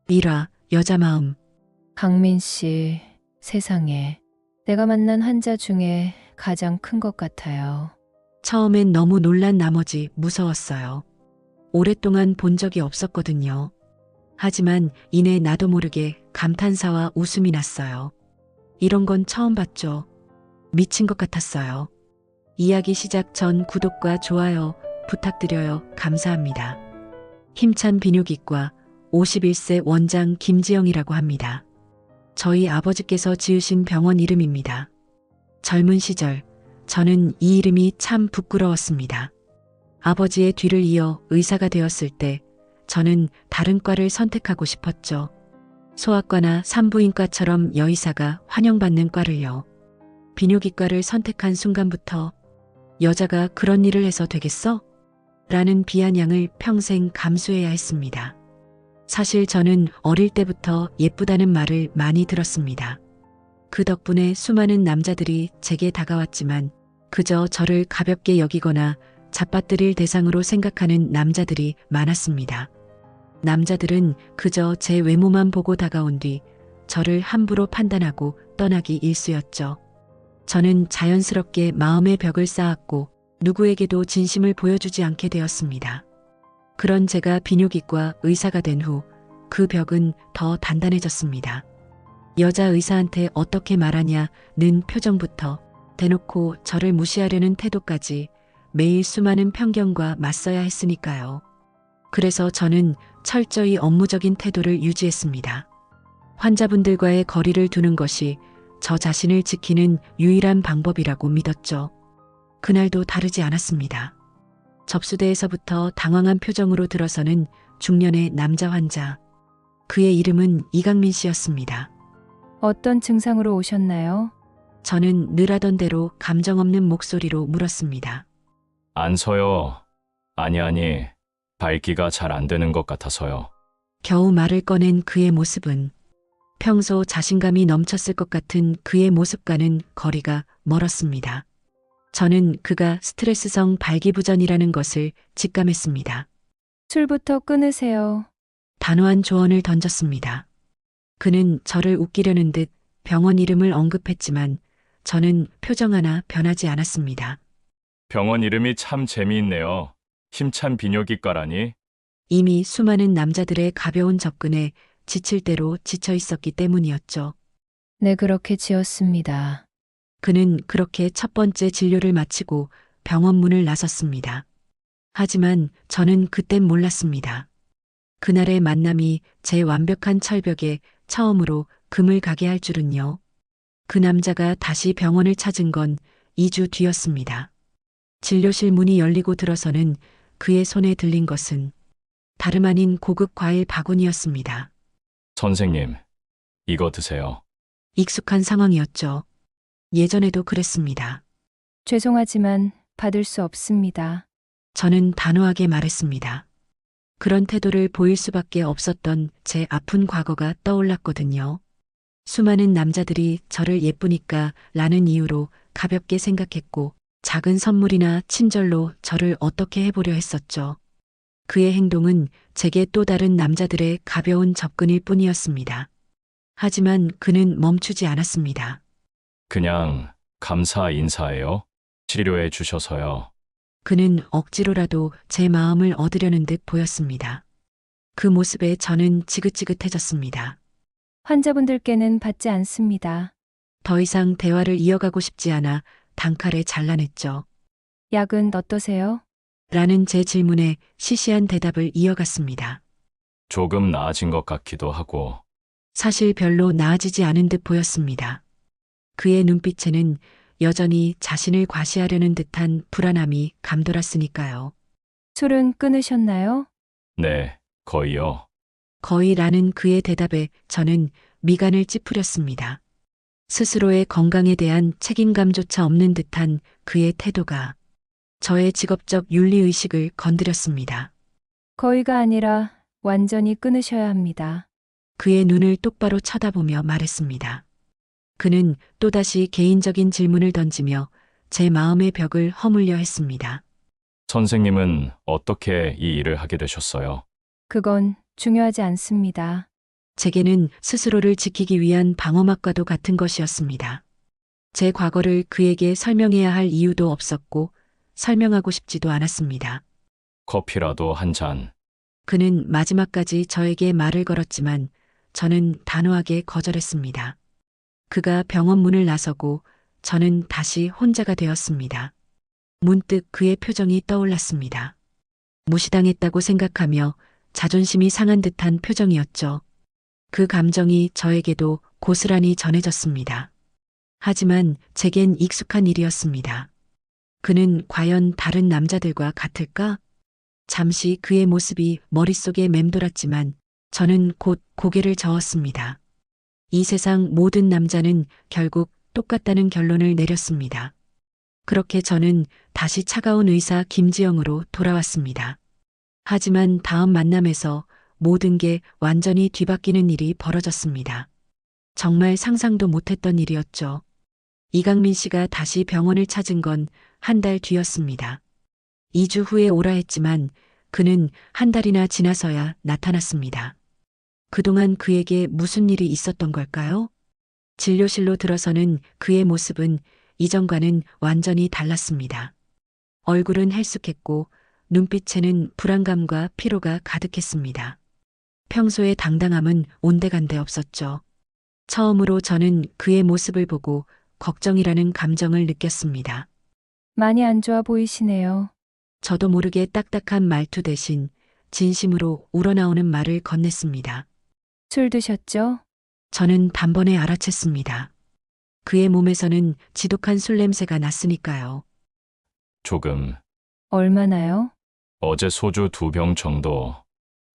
일화, 여자 마음. 강민 씨, 세상에. 내가 만난 환자 중에 가장 큰 것 같아요. 처음엔 너무 놀란 나머지 무서웠어요. 오랫동안 본 적이 없었거든요. 하지만 이내 나도 모르게 감탄사와 웃음이 났어요. 이런 건 처음 봤죠. 미친 것 같았어요. 이야기 시작 전 구독과 좋아요 부탁드려요. 감사합니다. 힘찬 비뇨기과 51세 원장 김지영이라고 합니다. 저희 아버지께서 지으신 병원 이름입니다. 젊은 시절 저는 이 이름이 참 부끄러웠습니다. 아버지의 뒤를 이어 의사가 되었을 때 저는 다른 과를 선택하고 싶었죠. 소아과나 산부인과처럼 여의사가 환영받는 과를요. 비뇨기과를 선택한 순간부터 여자가 그런 일을 해서 되겠어? 라는 비아냥을 평생 감수해야 했습니다. 사실 저는 어릴 때부터 예쁘다는 말을 많이 들었습니다. 그 덕분에 수많은 남자들이 제게 다가왔지만 그저 저를 가볍게 여기거나 잡아뜨릴 대상으로 생각하는 남자들이 많았습니다. 남자들은 그저 제 외모만 보고 다가온 뒤 저를 함부로 판단하고 떠나기 일쑤였죠. 저는 자연스럽게 마음의 벽을 쌓았고 누구에게도 진심을 보여주지 않게 되었습니다. 그런 제가 비뇨기과 의사가 된 후 그 벽은 더 단단해졌습니다. 여자 의사한테 어떻게 말하냐는 표정부터 대놓고 저를 무시하려는 태도까지 매일 수많은 편견과 맞서야 했으니까요. 그래서 저는 철저히 업무적인 태도를 유지했습니다. 환자분들과의 거리를 두는 것이 저 자신을 지키는 유일한 방법이라고 믿었죠. 그날도 다르지 않았습니다. 접수대에서부터 당황한 표정으로 들어서는 중년의 남자 환자. 그의 이름은 이강민 씨였습니다. 어떤 증상으로 오셨나요? 저는 늘 하던 대로 감정 없는 목소리로 물었습니다. 안 서요. 아니, 밟기가 잘 안 되는 것 같아서요. 겨우 말을 꺼낸 그의 모습은 평소 자신감이 넘쳤을 것 같은 그의 모습과는 거리가 멀었습니다. 저는 그가 스트레스성 발기부전이라는 것을 직감했습니다. 술부터 끊으세요. 단호한 조언을 던졌습니다. 그는 저를 웃기려는 듯 병원 이름을 언급했지만 저는 표정 하나 변하지 않았습니다. 병원 이름이 참 재미있네요. 힘찬 비뇨기과라니. 이미 수많은 남자들의 가벼운 접근에 지칠 대로 지쳐 있었기 때문이었죠. 네, 그렇게 지었습니다. 그는 그렇게 첫 번째 진료를 마치고 병원 문을 나섰습니다. 하지만 저는 그땐 몰랐습니다. 그날의 만남이 제 완벽한 철벽에 처음으로 금을 가게 할 줄은요. 그 남자가 다시 병원을 찾은 건 2주 뒤였습니다. 진료실 문이 열리고 들어서는 그의 손에 들린 것은 다름 아닌 고급 과일 바구니였습니다. 선생님, 이거 드세요. 익숙한 상황이었죠. 예전에도 그랬습니다. 죄송하지만 받을 수 없습니다. 저는 단호하게 말했습니다. 그런 태도를 보일 수밖에 없었던 제 아픈 과거가 떠올랐거든요. 수많은 남자들이 저를 예쁘니까 라는 이유로 가볍게 생각했고 작은 선물이나 친절로 저를 어떻게 해보려 했었죠. 그의 행동은 제게 또 다른 남자들의 가벼운 접근일 뿐이었습니다. 하지만 그는 멈추지 않았습니다. 그냥 감사 인사예요. 치료해 주셔서요. 그는 억지로라도 제 마음을 얻으려는 듯 보였습니다. 그 모습에 저는 지긋지긋해졌습니다. 환자분들께는 받지 않습니다. 더 이상 대화를 이어가고 싶지 않아 단칼에 잘라냈죠. 약은 어떠세요? 라는 제 질문에 시시한 대답을 이어갔습니다. 조금 나아진 것 같기도 하고. 사실 별로 나아지지 않은 듯 보였습니다. 그의 눈빛에는 여전히 자신을 과시하려는 듯한 불안함이 감돌았으니까요. 술은 끊으셨나요? 네, 거의요. 거의라는 그의 대답에 저는 미간을 찌푸렸습니다. 스스로의 건강에 대한 책임감조차 없는 듯한 그의 태도가 저의 직업적 윤리의식을 건드렸습니다. 거의가 아니라 완전히 끊으셔야 합니다. 그의 눈을 똑바로 쳐다보며 말했습니다. 그는 또다시 개인적인 질문을 던지며 제 마음의 벽을 허물려 했습니다. 선생님은 어떻게 이 일을 하게 되셨어요? 그건 중요하지 않습니다. 제게는 스스로를 지키기 위한 방어막과도 같은 것이었습니다. 제 과거를 그에게 설명해야 할 이유도 없었고 설명하고 싶지도 않았습니다. 커피라도 한 잔. 그는 마지막까지 저에게 말을 걸었지만 저는 단호하게 거절했습니다. 그가 병원 문을 나서고 저는 다시 혼자가 되었습니다. 문득 그의 표정이 떠올랐습니다. 무시당했다고 생각하며 자존심이 상한 듯한 표정이었죠. 그 감정이 저에게도 고스란히 전해졌습니다. 하지만 제겐 익숙한 일이었습니다. 그는 과연 다른 남자들과 같을까? 잠시 그의 모습이 머릿속에 맴돌았지만 저는 곧 고개를 저었습니다. 이 세상 모든 남자는 결국 똑같다는 결론을 내렸습니다. 그렇게 저는 다시 차가운 의사 김지영으로 돌아왔습니다. 하지만 다음 만남에서 모든 게 완전히 뒤바뀌는 일이 벌어졌습니다. 정말 상상도 못했던 일이었죠. 이강민 씨가 다시 병원을 찾은 건 한 달 뒤였습니다. 2주 후에 오라 했지만 그는 한 달이나 지나서야 나타났습니다. 그동안 그에게 무슨 일이 있었던 걸까요? 진료실로 들어서는 그의 모습은 이전과는 완전히 달랐습니다. 얼굴은 헬쑥했고 눈빛에는 불안감과 피로가 가득했습니다. 평소의 당당함은 온데간데 없었죠. 처음으로 저는 그의 모습을 보고 걱정이라는 감정을 느꼈습니다. 많이 안 좋아 보이시네요. 저도 모르게 딱딱한 말투 대신 진심으로 우러나오는 말을 건넸습니다. 술 드셨죠? 저는 단번에 알아챘습니다. 그의 몸에서는 지독한 술 냄새가 났으니까요. 조금. 얼마나요? 어제 소주 2병 정도.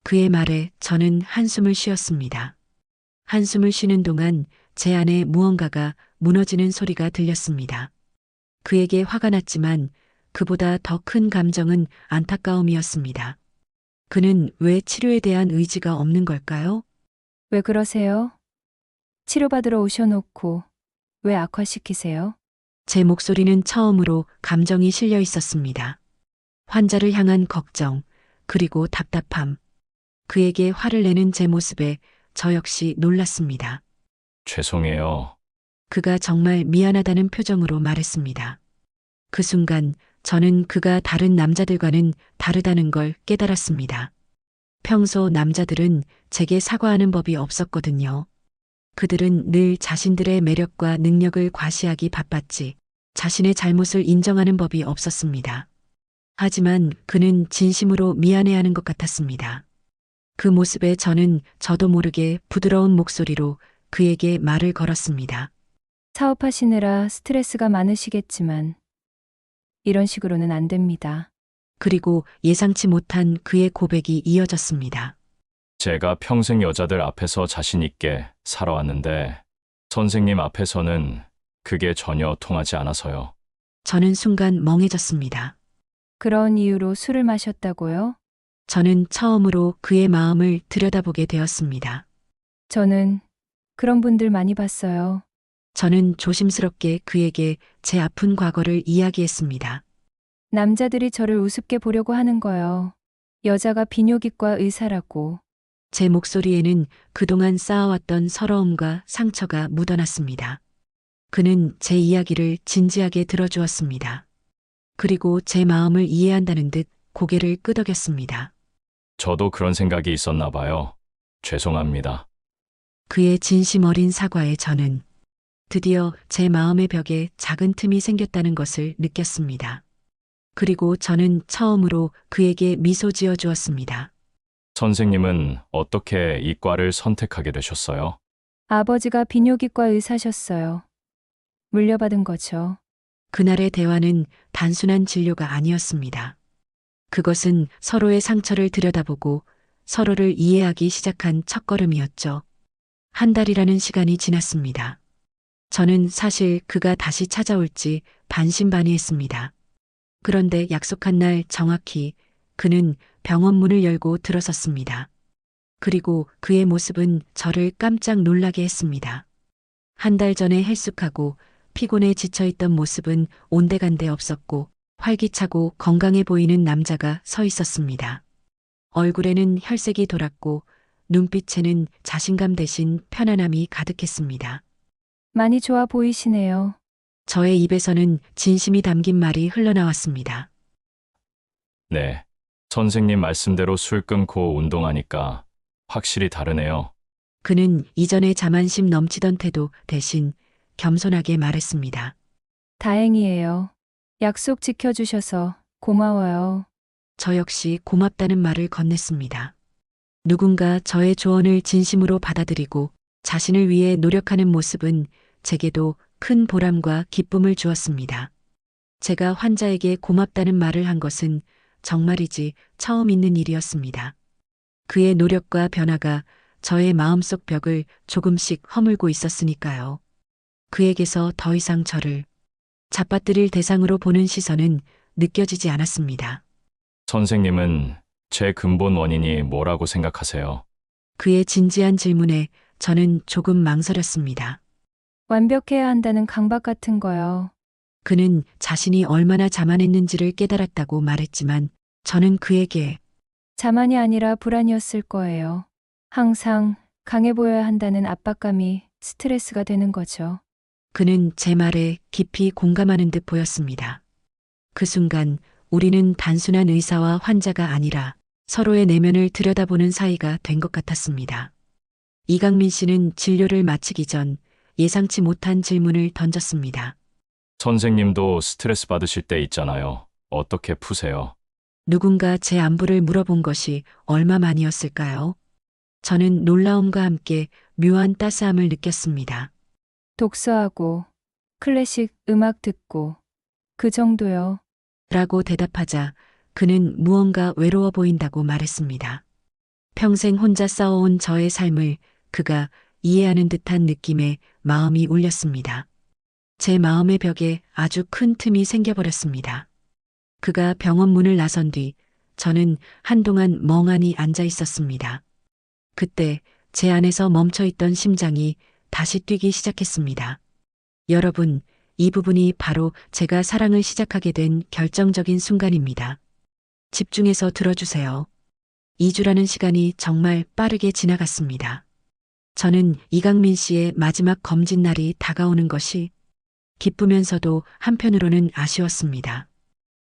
그의 말에 저는 한숨을 쉬었습니다. 한숨을 쉬는 동안 제 안에 무언가가 무너지는 소리가 들렸습니다. 그에게 화가 났지만 그보다 더 큰 감정은 안타까움이었습니다. 그는 왜 치료에 대한 의지가 없는 걸까요? 왜 그러세요? 치료받으러 오셔놓고 왜 악화시키세요? 제 목소리는 처음으로 감정이 실려 있었습니다. 환자를 향한 걱정, 그리고 답답함. 그에게 화를 내는 제 모습에 저 역시 놀랐습니다. 죄송해요. 그가 정말 미안하다는 표정으로 말했습니다. 그 순간 저는 그가 다른 남자들과는 다르다는 걸 깨달았습니다. 평소 남자들은 제게 사과하는 법이 없었거든요. 그들은 늘 자신들의 매력과 능력을 과시하기 바빴지 자신의 잘못을 인정하는 법이 없었습니다. 하지만 그는 진심으로 미안해하는 것 같았습니다. 그 모습에 저는 저도 모르게 부드러운 목소리로 그에게 말을 걸었습니다. 사업하시느라 스트레스가 많으시겠지만 이런 식으로는 안 됩니다. 그리고 예상치 못한 그의 고백이 이어졌습니다. 제가 평생 여자들 앞에서 자신 있게 살아왔는데 선생님 앞에서는 그게 전혀 통하지 않아서요. 저는 순간 멍해졌습니다. 그런 이유로 술을 마셨다고요? 저는 처음으로 그의 마음을 들여다보게 되었습니다. 저는 그런 분들 많이 봤어요. 저는 조심스럽게 그에게 제 아픈 과거를 이야기했습니다. 남자들이 저를 우습게 보려고 하는 거요. 여자가 비뇨기과 의사라고. 제 목소리에는 그동안 쌓아왔던 서러움과 상처가 묻어났습니다. 그는 제 이야기를 진지하게 들어주었습니다. 그리고 제 마음을 이해한다는 듯 고개를 끄덕였습니다. 저도 그런 생각이 있었나 봐요. 죄송합니다. 그의 진심 어린 사과에 저는 드디어 제 마음의 벽에 작은 틈이 생겼다는 것을 느꼈습니다. 그리고 저는 처음으로 그에게 미소 지어 주었습니다. 선생님은 어떻게 이 과를 선택하게 되셨어요? 아버지가 비뇨기과 의사셨어요. 물려받은 거죠. 그날의 대화는 단순한 진료가 아니었습니다. 그것은 서로의 상처를 들여다보고 서로를 이해하기 시작한 첫걸음이었죠. 한 달이라는 시간이 지났습니다. 저는 사실 그가 다시 찾아올지 반신반의했습니다. 그런데 약속한 날 정확히 그는 병원 문을 열고 들어섰습니다. 그리고 그의 모습은 저를 깜짝 놀라게 했습니다. 한 달 전에 헬쑥하고 피곤해 지쳐있던 모습은 온데간데 없었고 활기차고 건강해 보이는 남자가 서 있었습니다. 얼굴에는 혈색이 돌았고 눈빛에는 자신감 대신 편안함이 가득했습니다. 많이 좋아 보이시네요. 저의 입에서는 진심이 담긴 말이 흘러나왔습니다. 네. 선생님 말씀대로 술 끊고 운동하니까 확실히 다르네요. 그는 이전의 자만심 넘치던 태도 대신 겸손하게 말했습니다. 다행이에요. 약속 지켜주셔서 고마워요. 저 역시 고맙다는 말을 건넸습니다. 누군가 저의 조언을 진심으로 받아들이고 자신을 위해 노력하는 모습은 제게도 큰 보람과 기쁨을 주었습니다. 제가 환자에게 고맙다는 말을 한 것은 정말이지 처음 있는 일이었습니다. 그의 노력과 변화가 저의 마음속 벽을 조금씩 허물고 있었으니까요. 그에게서 더 이상 저를 잡아뜨릴 대상으로 보는 시선은 느껴지지 않았습니다. 선생님은 제 근본 원인이 뭐라고 생각하세요? 그의 진지한 질문에 저는 조금 망설였습니다. 완벽해야 한다는 강박 같은 거요. 그는 자신이 얼마나 자만했는지를 깨달았다고 말했지만 저는 그에게 자만이 아니라 불안이었을 거예요. 항상 강해 보여야 한다는 압박감이 스트레스가 되는 거죠. 그는 제 말에 깊이 공감하는 듯 보였습니다. 그 순간 우리는 단순한 의사와 환자가 아니라 서로의 내면을 들여다보는 사이가 된 것 같았습니다. 이강민 씨는 진료를 마치기 전 예상치 못한 질문을 던졌습니다. 선생님도 스트레스 받으실 때 있잖아요. 어떻게 푸세요? 누군가 제 안부를 물어본 것이 얼마만이었을까요? 저는 놀라움과 함께 묘한 따스함을 느꼈습니다. 독서하고 클래식 음악 듣고 그 정도요. 라고 대답하자 그는 무언가 외로워 보인다고 말했습니다. 평생 혼자 싸워온 저의 삶을 그가 이해하는 듯한 느낌에 마음이 울렸습니다. 제 마음의 벽에 아주 큰 틈이 생겨버렸습니다. 그가 병원 문을 나선 뒤 저는 한동안 멍하니 앉아 있었습니다. 그때 제 안에서 멈춰있던 심장이 다시 뛰기 시작했습니다. 여러분, 이 부분이 바로 제가 사랑을 시작하게 된 결정적인 순간입니다. 집중해서 들어주세요. 2주라는 시간이 정말 빠르게 지나갔습니다. 저는 이강민 씨의 마지막 검진 날이 다가오는 것이 기쁘면서도 한편으로는 아쉬웠습니다.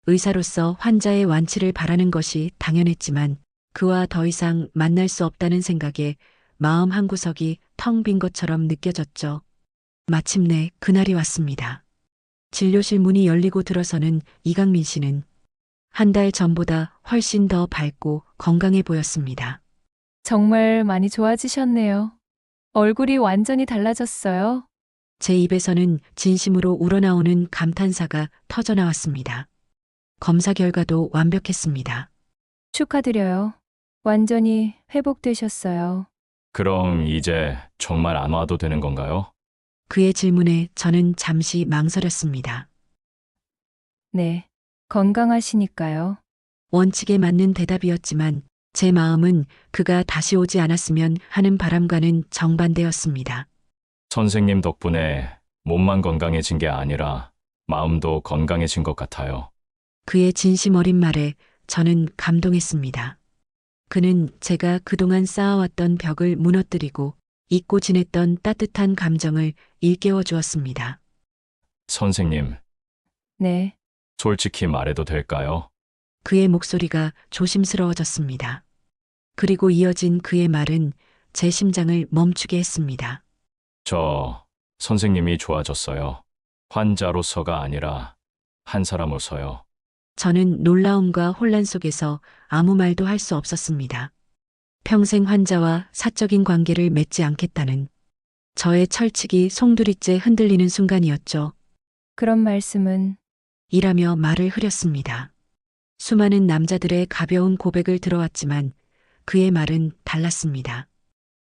의사로서 환자의 완치를 바라는 것이 당연했지만 그와 더 이상 만날 수 없다는 생각에 마음 한구석이 텅 빈 것처럼 느껴졌죠. 마침내 그날이 왔습니다. 진료실 문이 열리고 들어서는 이강민 씨는 한 달 전보다 훨씬 더 밝고 건강해 보였습니다. 정말 많이 좋아지셨네요. 얼굴이 완전히 달라졌어요. 제 입에서는 진심으로 우러나오는 감탄사가 터져나왔습니다. 검사 결과도 완벽했습니다. 축하드려요. 완전히 회복되셨어요. 그럼 이제 정말 안 와도 되는 건가요? 그의 질문에 저는 잠시 망설였습니다. 네. 건강하시니까요. 원칙에 맞는 대답이었지만 제 마음은 그가 다시 오지 않았으면 하는 바람과는 정반대였습니다. 선생님 덕분에 몸만 건강해진 게 아니라 마음도 건강해진 것 같아요. 그의 진심 어린 말에 저는 감동했습니다. 그는 제가 그동안 쌓아왔던 벽을 무너뜨리고 잊고 지냈던 따뜻한 감정을 일깨워 주었습니다. 선생님, 네. 솔직히 말해도 될까요? 그의 목소리가 조심스러워졌습니다. 그리고 이어진 그의 말은 제 심장을 멈추게 했습니다. 저 선생님이 좋아졌어요. 환자로서가 아니라 한 사람으로서요. 저는 놀라움과 혼란 속에서 아무 말도 할 수 없었습니다. 평생 환자와 사적인 관계를 맺지 않겠다는 저의 철칙이 송두리째 흔들리는 순간이었죠. 그런 말씀은 이라며 말을 흐렸습니다. 수많은 남자들의 가벼운 고백을 들어왔지만 그의 말은 달랐습니다.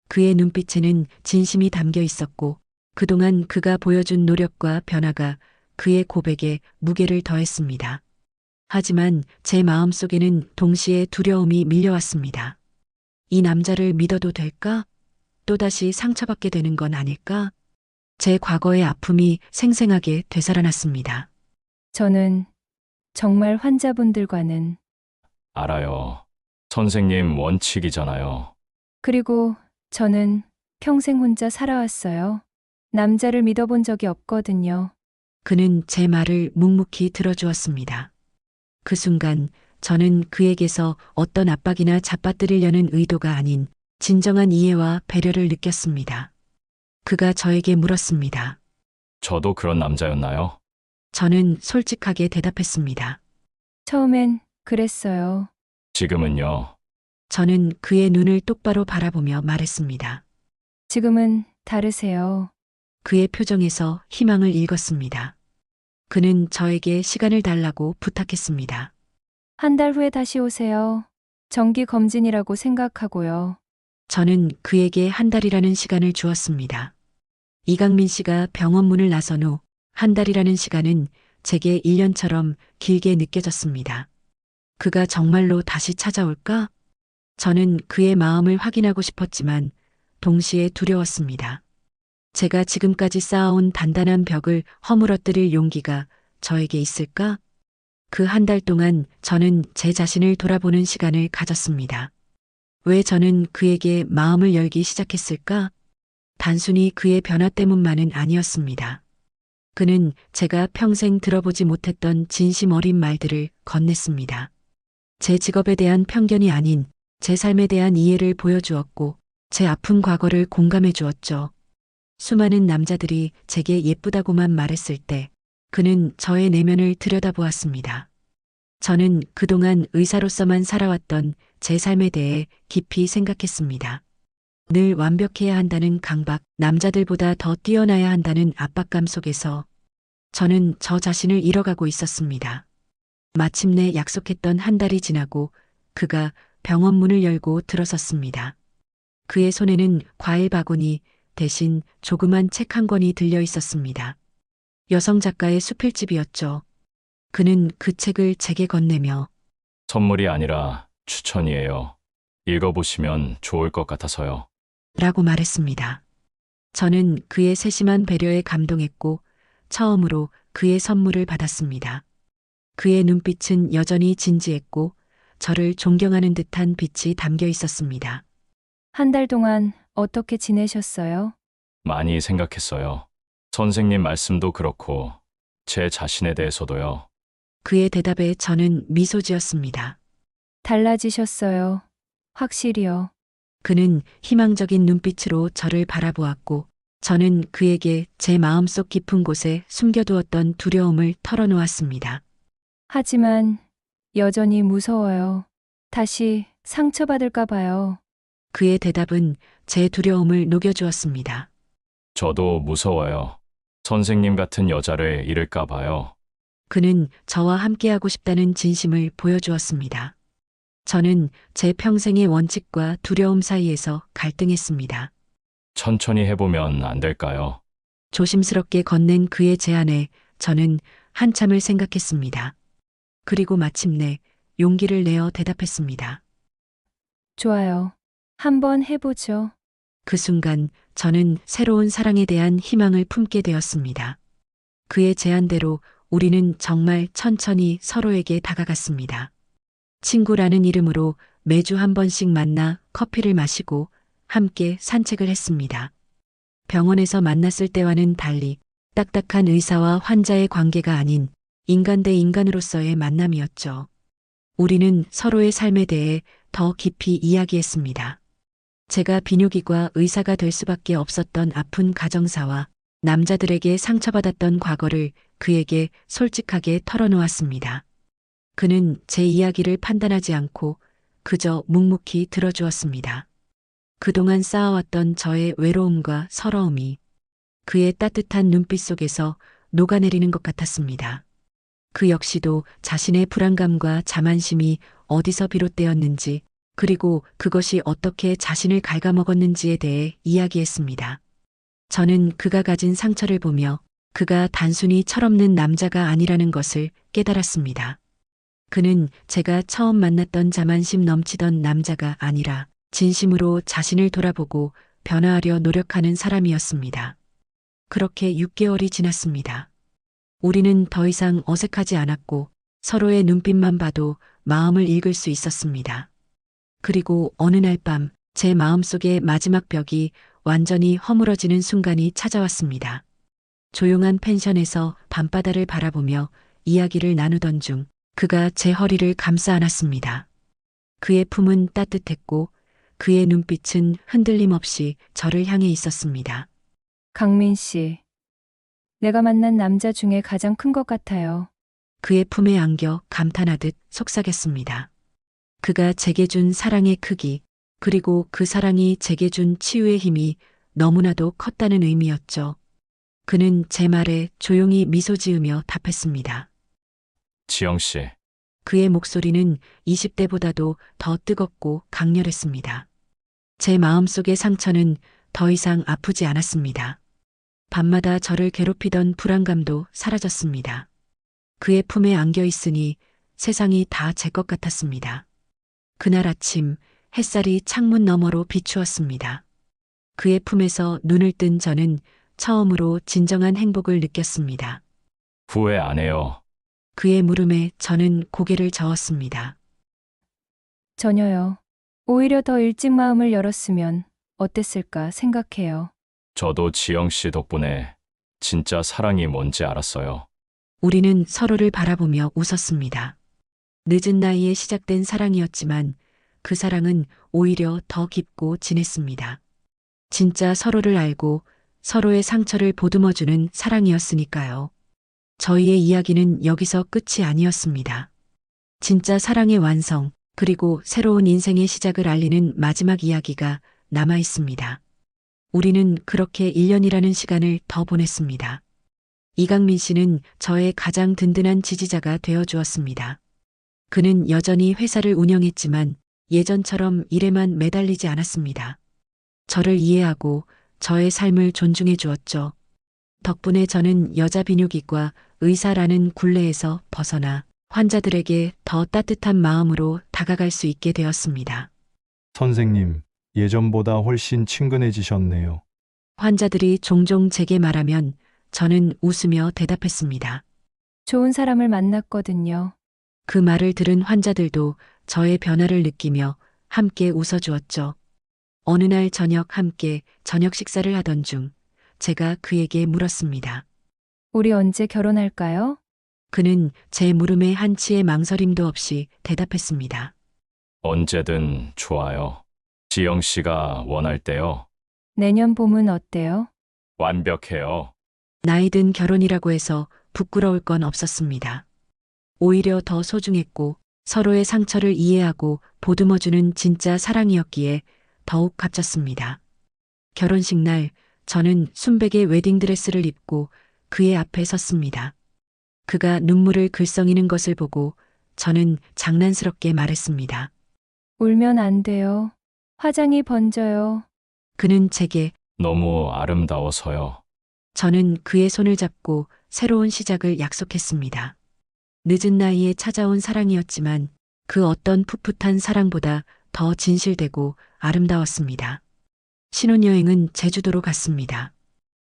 그의 눈빛에는 진심이 담겨 있었고 그동안 그가 보여준 노력과 변화가 그의 고백에 무게를 더했습니다. 하지만 제 마음속에는 동시에 두려움이 밀려왔습니다. 이 남자를 믿어도 될까? 또다시 상처받게 되는 건 아닐까? 제 과거의 아픔이 생생하게 되살아났습니다. 저는 정말 환자분들과는 알아요. 선생님 원칙이잖아요. 그리고 저는 평생 혼자 살아왔어요. 남자를 믿어본 적이 없거든요. 그는 제 말을 묵묵히 들어주었습니다. 그 순간 저는 그에게서 어떤 압박이나 잡아뜨리려는 의도가 아닌 진정한 이해와 배려를 느꼈습니다. 그가 저에게 물었습니다. 저도 그런 남자였나요? 저는 솔직하게 대답했습니다. 처음엔 그랬어요. 지금은요. 저는 그의 눈을 똑바로 바라보며 말했습니다. 지금은 다르세요. 그의 표정에서 희망을 읽었습니다. 그는 저에게 시간을 달라고 부탁했습니다. 한 달 후에 다시 오세요. 정기 검진이라고 생각하고요. 저는 그에게 한 달이라는 시간을 주었습니다. 이강민 씨가 병원 문을 나선 후 한 달이라는 시간은 제게 1년처럼 길게 느껴졌습니다. 그가 정말로 다시 찾아올까? 저는 그의 마음을 확인하고 싶었지만 동시에 두려웠습니다. 제가 지금까지 쌓아온 단단한 벽을 허물어뜨릴 용기가 저에게 있을까? 그 한 달 동안 저는 제 자신을 돌아보는 시간을 가졌습니다. 왜 저는 그에게 마음을 열기 시작했을까? 단순히 그의 변화 때문만은 아니었습니다. 그는 제가 평생 들어보지 못했던 진심 어린 말들을 건넸습니다. 제 직업에 대한 편견이 아닌 제 삶에 대한 이해를 보여주었고 제 아픈 과거를 공감해 주었죠. 수많은 남자들이 제게 예쁘다고만 말했을 때 그는 저의 내면을 들여다보았습니다. 저는 그동안 의사로서만 살아왔던 제 삶에 대해 깊이 생각했습니다. 늘 완벽해야 한다는 강박, 남자들보다 더 뛰어나야 한다는 압박감 속에서 저는 저 자신을 잃어가고 있었습니다. 마침내 약속했던 한 달이 지나고 그가 병원 문을 열고 들어섰습니다. 그의 손에는 과일 바구니 대신 조그만 책 한 권이 들려 있었습니다. 여성 작가의 수필집이었죠. 그는 그 책을 제게 건네며 선물이 아니라 추천이에요. 읽어보시면 좋을 것 같아서요. 라고 말했습니다. 저는 그의 세심한 배려에 감동했고 처음으로 그의 선물을 받았습니다. 그의 눈빛은 여전히 진지했고 저를 존경하는 듯한 빛이 담겨 있었습니다. 한 달 동안 어떻게 지내셨어요? 많이 생각했어요. 선생님 말씀도 그렇고 제 자신에 대해서도요. 그의 대답에 저는 미소 지었습니다. 달라지셨어요. 확실히요. 그는 희망적인 눈빛으로 저를 바라보았고 저는 그에게 제 마음속 깊은 곳에 숨겨두었던 두려움을 털어놓았습니다. 하지만 여전히 무서워요. 다시 상처받을까 봐요. 그의 대답은 제 두려움을 녹여주었습니다. 저도 무서워요. 선생님 같은 여자를 잃을까 봐요. 그는 저와 함께하고 싶다는 진심을 보여주었습니다. 저는 제 평생의 원칙과 두려움 사이에서 갈등했습니다. 천천히 해보면 안 될까요? 조심스럽게 건넨 그의 제안에 저는 한참을 생각했습니다. 그리고 마침내 용기를 내어 대답했습니다. 좋아요. 한번 해보죠. 그 순간 저는 새로운 사랑에 대한 희망을 품게 되었습니다. 그의 제안대로 우리는 정말 천천히 서로에게 다가갔습니다. 친구라는 이름으로 매주 한 번씩 만나 커피를 마시고 함께 산책을 했습니다. 병원에서 만났을 때와는 달리 딱딱한 의사와 환자의 관계가 아닌 인간 대 인간으로서의 만남이었죠. 우리는 서로의 삶에 대해 더 깊이 이야기했습니다. 제가 비뇨기과 의사가 될 수밖에 없었던 아픈 가정사와 남자들에게 상처받았던 과거를 그에게 솔직하게 털어놓았습니다. 그는 제 이야기를 판단하지 않고 그저 묵묵히 들어주었습니다. 그동안 쌓아왔던 저의 외로움과 서러움이 그의 따뜻한 눈빛 속에서 녹아내리는 것 같았습니다. 그 역시도 자신의 불안감과 자만심이 어디서 비롯되었는지 그리고 그것이 어떻게 자신을 갉아먹었는지에 대해 이야기했습니다. 저는 그가 가진 상처를 보며 그가 단순히 철없는 남자가 아니라는 것을 깨달았습니다. 그는 제가 처음 만났던 자만심 넘치던 남자가 아니라 진심으로 자신을 돌아보고 변화하려 노력하는 사람이었습니다. 그렇게 6개월이 지났습니다. 우리는 더 이상 어색하지 않았고 서로의 눈빛만 봐도 마음을 읽을 수 있었습니다. 그리고 어느 날 밤 제 마음속의 마지막 벽이 완전히 허물어지는 순간이 찾아왔습니다. 조용한 펜션에서 밤바다를 바라보며 이야기를 나누던 중 그가 제 허리를 감싸 안았습니다. 그의 품은 따뜻했고 그의 눈빛은 흔들림 없이 저를 향해 있었습니다. 강민 씨, 내가 만난 남자 중에 가장 큰 것 같아요. 그의 품에 안겨 감탄하듯 속삭였습니다. 그가 제게 준 사랑의 크기, 그리고 그 사랑이 제게 준 치유의 힘이 너무나도 컸다는 의미였죠. 그는 제 말에 조용히 미소 지으며 답했습니다. 지영 씨, 그의 목소리는 20대보다도 더 뜨겁고 강렬했습니다. 제 마음속의 상처는 더 이상 아프지 않았습니다. 밤마다 저를 괴롭히던 불안감도 사라졌습니다. 그의 품에 안겨 있으니 세상이 다 제 것 같았습니다. 그날 아침 햇살이 창문 너머로 비추었습니다. 그의 품에서 눈을 뜬 저는 처음으로 진정한 행복을 느꼈습니다. 후회 안 해요. 그의 물음에 저는 고개를 저었습니다. 전혀요. 오히려 더 일찍 마음을 열었으면 어땠을까 생각해요. 저도 지영 씨 덕분에 진짜 사랑이 뭔지 알았어요. 우리는 서로를 바라보며 웃었습니다. 늦은 나이에 시작된 사랑이었지만 그 사랑은 오히려 더 깊고 진했습니다. 진짜 서로를 알고 서로의 상처를 보듬어주는 사랑이었으니까요. 저희의 이야기는 여기서 끝이 아니었습니다. 진짜 사랑의 완성, 그리고 새로운 인생의 시작을 알리는 마지막 이야기가 남아 있습니다. 우리는 그렇게 1년이라는 시간을 더 보냈습니다. 이강민 씨는 저의 가장 든든한 지지자가 되어 주었습니다. 그는 여전히 회사를 운영했지만 예전처럼 일에만 매달리지 않았습니다. 저를 이해하고 저의 삶을 존중해 주었죠. 덕분에 저는 여자 비뇨기과 의사라는 굴레에서 벗어나 환자들에게 더 따뜻한 마음으로 다가갈 수 있게 되었습니다. 선생님, 예전보다 훨씬 친근해지셨네요. 환자들이 종종 제게 말하면 저는 웃으며 대답했습니다. 좋은 사람을 만났거든요. 그 말을 들은 환자들도 저의 변화를 느끼며 함께 웃어주었죠. 어느 날 저녁 함께 저녁 식사를 하던 중 제가 그에게 물었습니다. 우리 언제 결혼할까요? 그는 제 물음에 한치의 망설임도 없이 대답했습니다. 언제든 좋아요. 지영 씨가 원할 때요. 내년 봄은 어때요? 완벽해요. 나이 든 결혼이라고 해서 부끄러울 건 없었습니다. 오히려 더 소중했고 서로의 상처를 이해하고 보듬어주는 진짜 사랑이었기에 더욱 값졌습니다. 결혼식 날 저는 순백의 웨딩드레스를 입고 그의 앞에 섰습니다. 그가 눈물을 글썽이는 것을 보고 저는 장난스럽게 말했습니다. 울면 안 돼요. 화장이 번져요. 그는 제게, 너무 아름다워서요. 저는 그의 손을 잡고 새로운 시작을 약속했습니다. 늦은 나이에 찾아온 사랑이었지만 그 어떤 풋풋한 사랑보다 더 진실되고 아름다웠습니다. 신혼여행은 제주도로 갔습니다.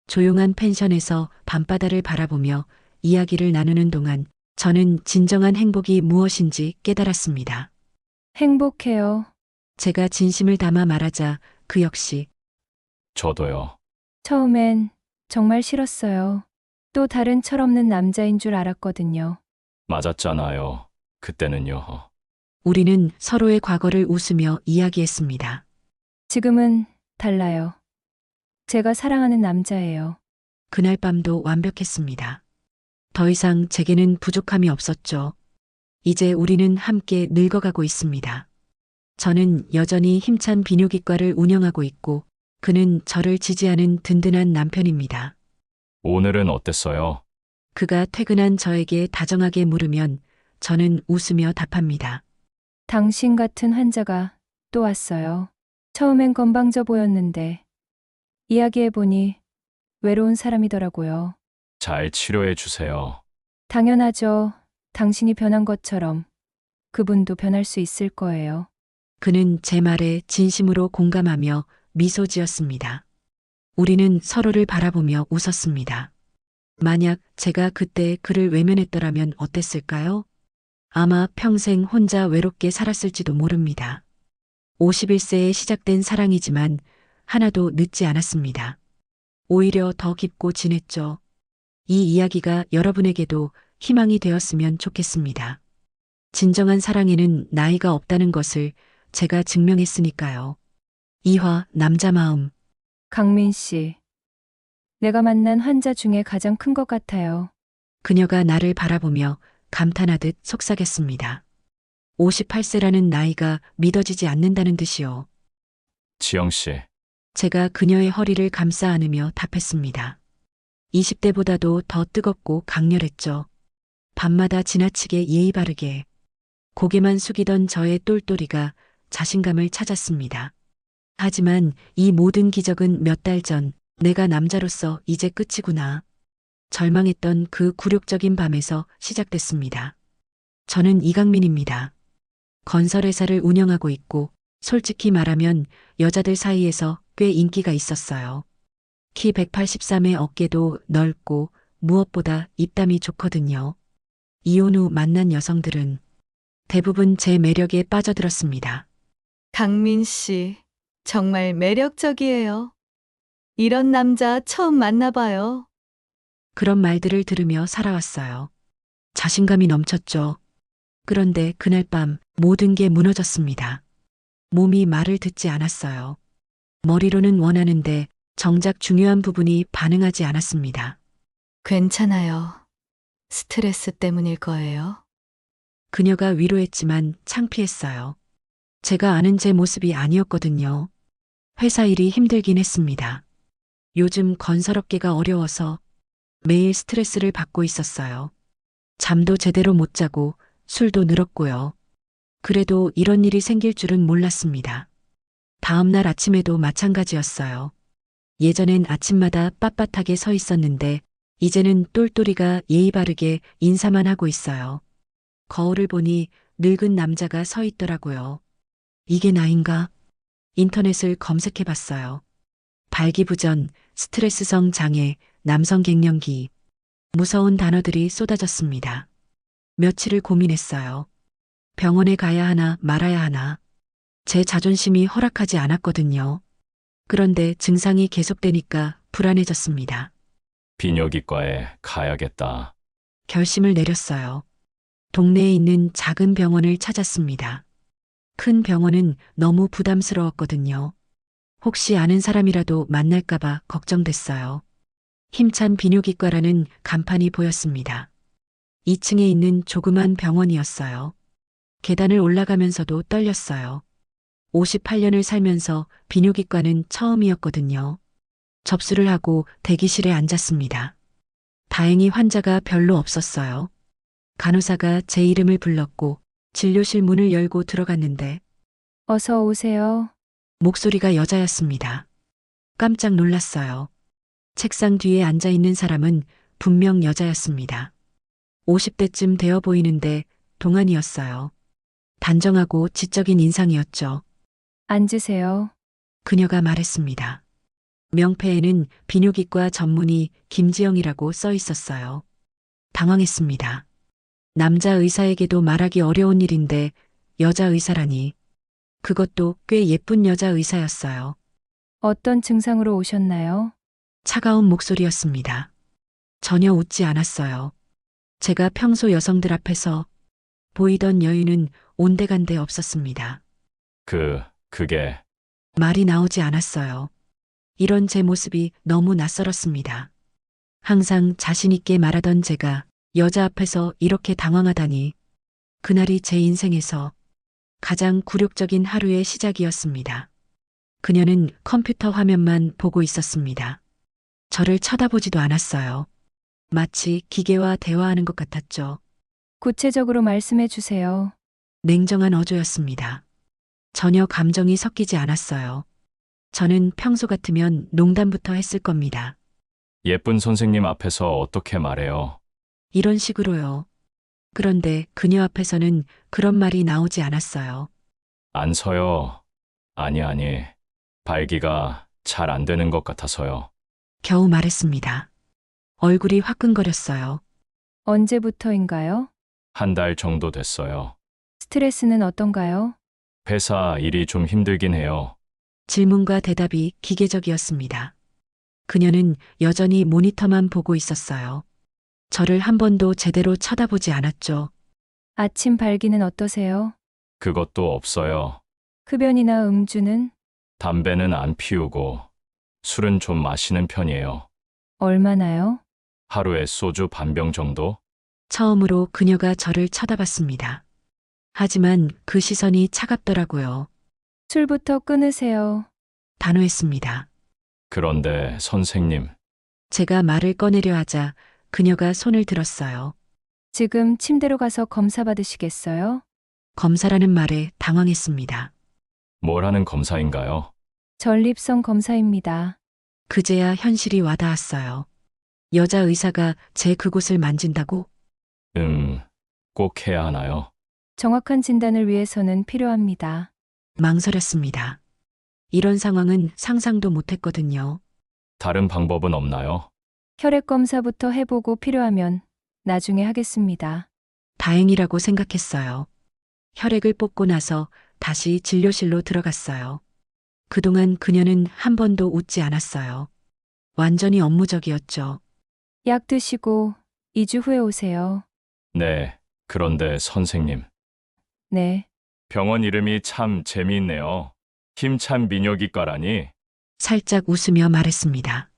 조용한 펜션에서 밤바다를 바라보며 이야기를 나누는 동안 저는 진정한 행복이 무엇인지 깨달았습니다. 행복해요. 제가 진심을 담아 말하자 그 역시 저도요. 처음엔 정말 싫었어요. 또 다른 철없는 남자인 줄 알았거든요. 맞았잖아요. 그때는요. 우리는 서로의 과거를 웃으며 이야기했습니다. 지금은 달라요. 제가 사랑하는 남자예요. 그날 밤도 완벽했습니다. 더 이상 제게는 부족함이 없었죠. 이제 우리는 함께 늙어가고 있습니다. 저는 여전히 힘찬 비뇨기과를 운영하고 있고 그는 저를 지지하는 든든한 남편입니다. 오늘은 어땠어요? 그가 퇴근한 저에게 다정하게 물으면 저는 웃으며 답합니다. 당신 같은 환자가 또 왔어요. 처음엔 건방져 보였는데 이야기해보니 외로운 사람이더라고요. 잘 치료해 주세요. 당연하죠. 당신이 변한 것처럼 그분도 변할 수 있을 거예요. 그는 제 말에 진심으로 공감하며 미소 지었습니다. 우리는 서로를 바라보며 웃었습니다. 만약 제가 그때 그를 외면했더라면 어땠을까요? 아마 평생 혼자 외롭게 살았을지도 모릅니다. 51세에 시작된 사랑이지만 하나도 늦지 않았습니다. 오히려 더 깊고 진했죠. 이 이야기가 여러분에게도 희망이 되었으면 좋겠습니다. 진정한 사랑에는 나이가 없다는 것을 제가 증명했으니까요. 이화 남자 마음. 강민 씨. 내가 만난 환자 중에 가장 큰 것 같아요. 그녀가 나를 바라보며 감탄하듯 속삭였습니다. 58세라는 나이가 믿어지지 않는다는 듯이요. 지영 씨, 제가 그녀의 허리를 감싸 안으며 답했습니다. 20대보다도 더 뜨겁고 강렬했죠. 밤마다 지나치게 예의 바르게 고개만 숙이던 저의 똘똘이가 자신감을 찾았습니다. 하지만 이 모든 기적은 몇 달 전 내가 남자로서 이제 끝이구나. 절망했던 그 굴욕적인 밤에서 시작됐습니다. 저는 이강민입니다. 건설회사를 운영하고 있고 솔직히 말하면 여자들 사이에서 꽤 인기가 있었어요. 키 183에 어깨도 넓고 무엇보다 입담이 좋거든요. 이혼 후 만난 여성들은 대부분 제 매력에 빠져들었습니다. 강민 씨, 정말 매력적이에요. 이런 남자 처음 만나봐요. 그런 말들을 들으며 살아왔어요. 자신감이 넘쳤죠. 그런데 그날 밤 모든 게 무너졌습니다. 몸이 말을 듣지 않았어요. 머리로는 원하는데 정작 중요한 부분이 반응하지 않았습니다. 괜찮아요. 스트레스 때문일 거예요. 그녀가 위로했지만 창피했어요. 제가 아는 제 모습이 아니었거든요. 회사 일이 힘들긴 했습니다. 요즘 건설업계가 어려워서 매일 스트레스를 받고 있었어요. 잠도 제대로 못 자고 술도 늘었고요. 그래도 이런 일이 생길 줄은 몰랐습니다. 다음 날 아침에도 마찬가지였어요. 예전엔 아침마다 빳빳하게 서 있었는데 이제는 똘똘이가 예의 바르게 인사만 하고 있어요. 거울을 보니 늙은 남자가 서 있더라고요. 이게 나인가? 인터넷을 검색해 봤어요. 발기부전, 스트레스성 장애, 남성 갱년기. 무서운 단어들이 쏟아졌습니다. 며칠을 고민했어요. 병원에 가야 하나 말아야 하나. 제 자존심이 허락하지 않았거든요. 그런데 증상이 계속되니까 불안해졌습니다. 비뇨기과에 가야겠다. 결심을 내렸어요. 동네에 있는 작은 병원을 찾았습니다. 큰 병원은 너무 부담스러웠거든요. 혹시 아는 사람이라도 만날까봐 걱정됐어요. 힘찬 비뇨기과라는 간판이 보였습니다. 2층에 있는 조그만 병원이었어요. 계단을 올라가면서도 떨렸어요. 58년을 살면서 비뇨기과는 처음이었거든요. 접수를 하고 대기실에 앉았습니다. 다행히 환자가 별로 없었어요. 간호사가 제 이름을 불렀고 진료실 문을 열고 들어갔는데 어서 오세요. 목소리가 여자였습니다. 깜짝 놀랐어요. 책상 뒤에 앉아 있는 사람은 분명 여자였습니다. 50대쯤 되어 보이는데 동안이었어요. 단정하고 지적인 인상이었죠. 앉으세요. 그녀가 말했습니다. 명패에는 비뇨기과 전문의 김지영이라고 써 있었어요. 당황했습니다. 남자 의사에게도 말하기 어려운 일인데 여자 의사라니. 그것도 꽤 예쁜 여자 의사였어요. 어떤 증상으로 오셨나요? 차가운 목소리였습니다. 전혀 웃지 않았어요. 제가 평소 여성들 앞에서 보이던 여유는 온데간데 없었습니다. 그게 말이 나오지 않았어요. 이런 제 모습이 너무 낯설었습니다. 항상 자신있게 말하던 제가 여자 앞에서 이렇게 당황하다니. 그날이 제 인생에서 가장 굴욕적인 하루의 시작이었습니다. 그녀는 컴퓨터 화면만 보고 있었습니다. 저를 쳐다보지도 않았어요. 마치 기계와 대화하는 것 같았죠. 구체적으로 말씀해 주세요. 냉정한 어조였습니다. 전혀 감정이 섞이지 않았어요. 저는 평소 같으면 농담부터 했을 겁니다. 예쁜 선생님 앞에서 어떻게 말해요? 이런 식으로요. 그런데 그녀 앞에서는 그런 말이 나오지 않았어요. 안 서요. 아니. 발기가 잘 안 되는 것 같아서요. 겨우 말했습니다. 얼굴이 화끈거렸어요. 언제부터인가요? 한 달 정도 됐어요. 스트레스는 어떤가요? 회사 일이 좀 힘들긴 해요. 질문과 대답이 기계적이었습니다. 그녀는 여전히 모니터만 보고 있었어요. 저를 한 번도 제대로 쳐다보지 않았죠. 아침 발기는 어떠세요? 그것도 없어요. 흡연이나 음주는 담배는 안 피우고 술은 좀 마시는 편이에요. 얼마나요? 하루에 소주 반 병 정도? 처음으로 그녀가 저를 쳐다봤습니다. 하지만 그 시선이 차갑더라고요. 술부터 끊으세요. 단호했습니다. 그런데 선생님, 제가 말을 꺼내려 하자 그녀가 손을 들었어요. 지금 침대로 가서 검사 받으시겠어요? 검사라는 말에 당황했습니다. 뭘 하는 검사인가요? 전립선 검사입니다. 그제야 현실이 와닿았어요. 여자 의사가 제 그곳을 만진다고? 꼭 해야 하나요? 정확한 진단을 위해서는 필요합니다. 망설였습니다. 이런 상황은 상상도 못했거든요. 다른 방법은 없나요? 혈액 검사부터 해보고 필요하면 나중에 하겠습니다. 다행이라고 생각했어요. 혈액을 뽑고 나서 다시 진료실로 들어갔어요. 그동안 그녀는 한 번도 웃지 않았어요. 완전히 업무적이었죠. 약 드시고 2주 후에 오세요. 네, 그런데 선생님, 네. 병원 이름이 참 재미있네요. 힘찬 미녀기과라니. 살짝 웃으며 말했습니다.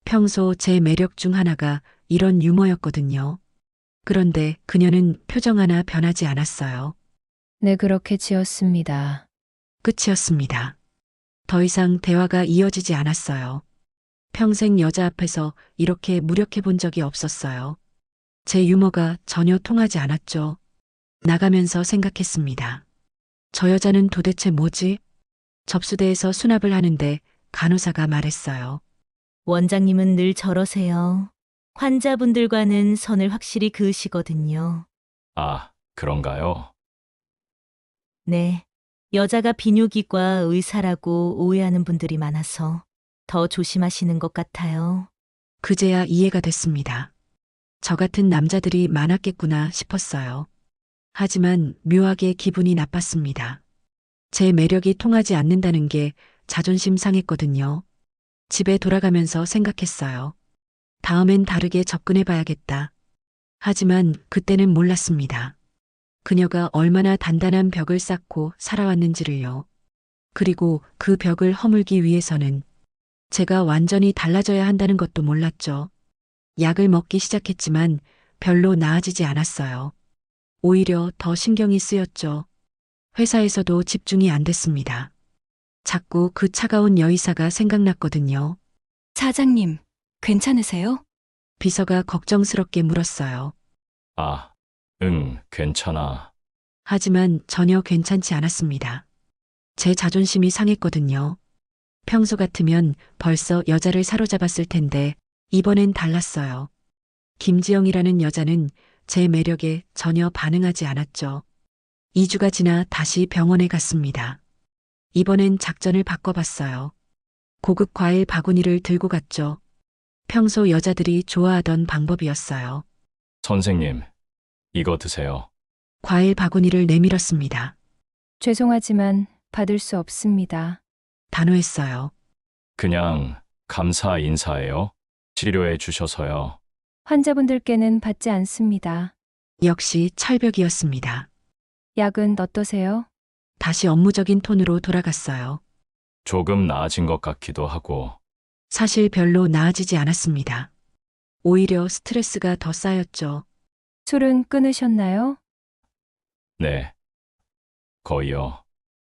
평소 제 매력 중 하나가 이런 유머였거든요. 그런데 그녀는 표정 하나 변하지 않았어요. 네, 그렇게 지었습니다. 끝이었습니다. 더 이상 대화가 이어지지 않았어요. 평생 여자 앞에서 이렇게 무력해 본 적이 없었어요. 제 유머가 전혀 통하지 않았죠. 나가면서 생각했습니다. 저 여자는 도대체 뭐지? 접수대에서 수납을 하는데 간호사가 말했어요. 원장님은 늘 저러세요. 환자분들과는 선을 확실히 그으시거든요. 아, 그런가요? 네. 여자가 비뇨기과 의사라고 오해하는 분들이 많아서 더 조심하시는 것 같아요. 그제야 이해가 됐습니다. 저 같은 남자들이 많았겠구나 싶었어요. 하지만 묘하게 기분이 나빴습니다. 제 매력이 통하지 않는다는 게 자존심 상했거든요. 집에 돌아가면서 생각했어요. 다음엔 다르게 접근해 봐야겠다. 하지만 그때는 몰랐습니다. 그녀가 얼마나 단단한 벽을 쌓고 살아왔는지를요. 그리고 그 벽을 허물기 위해서는 제가 완전히 달라져야 한다는 것도 몰랐죠. 약을 먹기 시작했지만 별로 나아지지 않았어요. 오히려 더 신경이 쓰였죠. 회사에서도 집중이 안 됐습니다. 자꾸 그 차가운 여의사가 생각났거든요. 사장님, 괜찮으세요? 비서가 걱정스럽게 물었어요. 아, 괜찮아. 하지만 전혀 괜찮지 않았습니다. 제 자존심이 상했거든요. 평소 같으면 벌써 여자를 사로잡았을 텐데 이번엔 달랐어요. 김지영이라는 여자는 제 매력에 전혀 반응하지 않았죠. 2주가 지나 다시 병원에 갔습니다. 이번엔 작전을 바꿔봤어요. 고급 과일 바구니를 들고 갔죠. 평소 여자들이 좋아하던 방법이었어요. 선생님, 이거 드세요. 과일 바구니를 내밀었습니다. 죄송하지만 받을 수 없습니다. 단호했어요. 그냥 감사 인사예요. 치료해 주셔서요. 환자분들께는 받지 않습니다. 역시 철벽이었습니다. 약은 어떠세요? 다시 업무적인 톤으로 돌아갔어요. 조금 나아진 것 같기도 하고. 사실 별로 나아지지 않았습니다. 오히려 스트레스가 더 쌓였죠. 술은 끊으셨나요? 네. 거의요.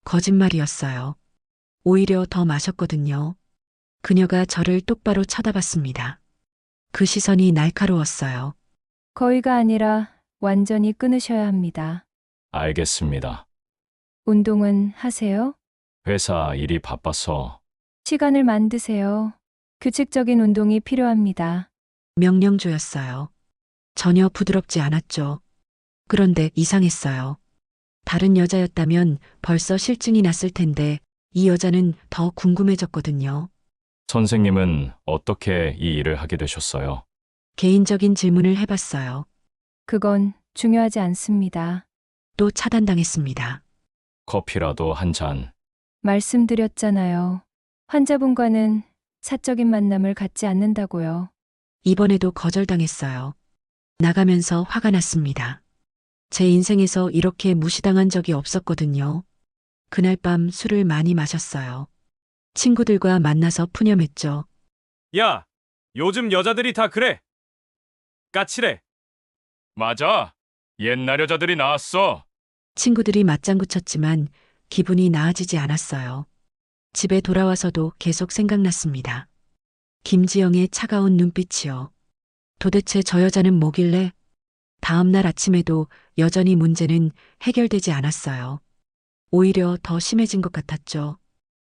거짓말이었어요. 오히려 더 마셨거든요. 그녀가 저를 똑바로 쳐다봤습니다. 그 시선이 날카로웠어요. 거의가 아니라 완전히 끊으셔야 합니다. 알겠습니다. 운동은 하세요? 회사 일이 바빠서. 시간을 만드세요. 규칙적인 운동이 필요합니다. 명령조였어요. 전혀 부드럽지 않았죠. 그런데 이상했어요. 다른 여자였다면 벌써 실증이 났을 텐데 이 여자는 더 궁금해졌거든요. 선생님은 어떻게 이 일을 하게 되셨어요? 개인적인 질문을 해봤어요. 그건 중요하지 않습니다. 또 차단당했습니다. 커피라도 한 잔. 말씀드렸잖아요. 환자분과는 사적인 만남을 갖지 않는다고요. 이번에도 거절당했어요. 나가면서 화가 났습니다. 제 인생에서 이렇게 무시당한 적이 없었거든요. 그날 밤 술을 많이 마셨어요. 친구들과 만나서 푸념했죠. 야, 요즘 여자들이 다 그래. 까칠해. 맞아. 옛날 여자들이 나왔어. 친구들이 맞장구 쳤지만 기분이 나아지지 않았어요. 집에 돌아와서도 계속 생각났습니다. 김지영의 차가운 눈빛이요. 도대체 저 여자는 뭐길래? 다음 날 아침에도 여전히 문제는 해결되지 않았어요. 오히려 더 심해진 것 같았죠.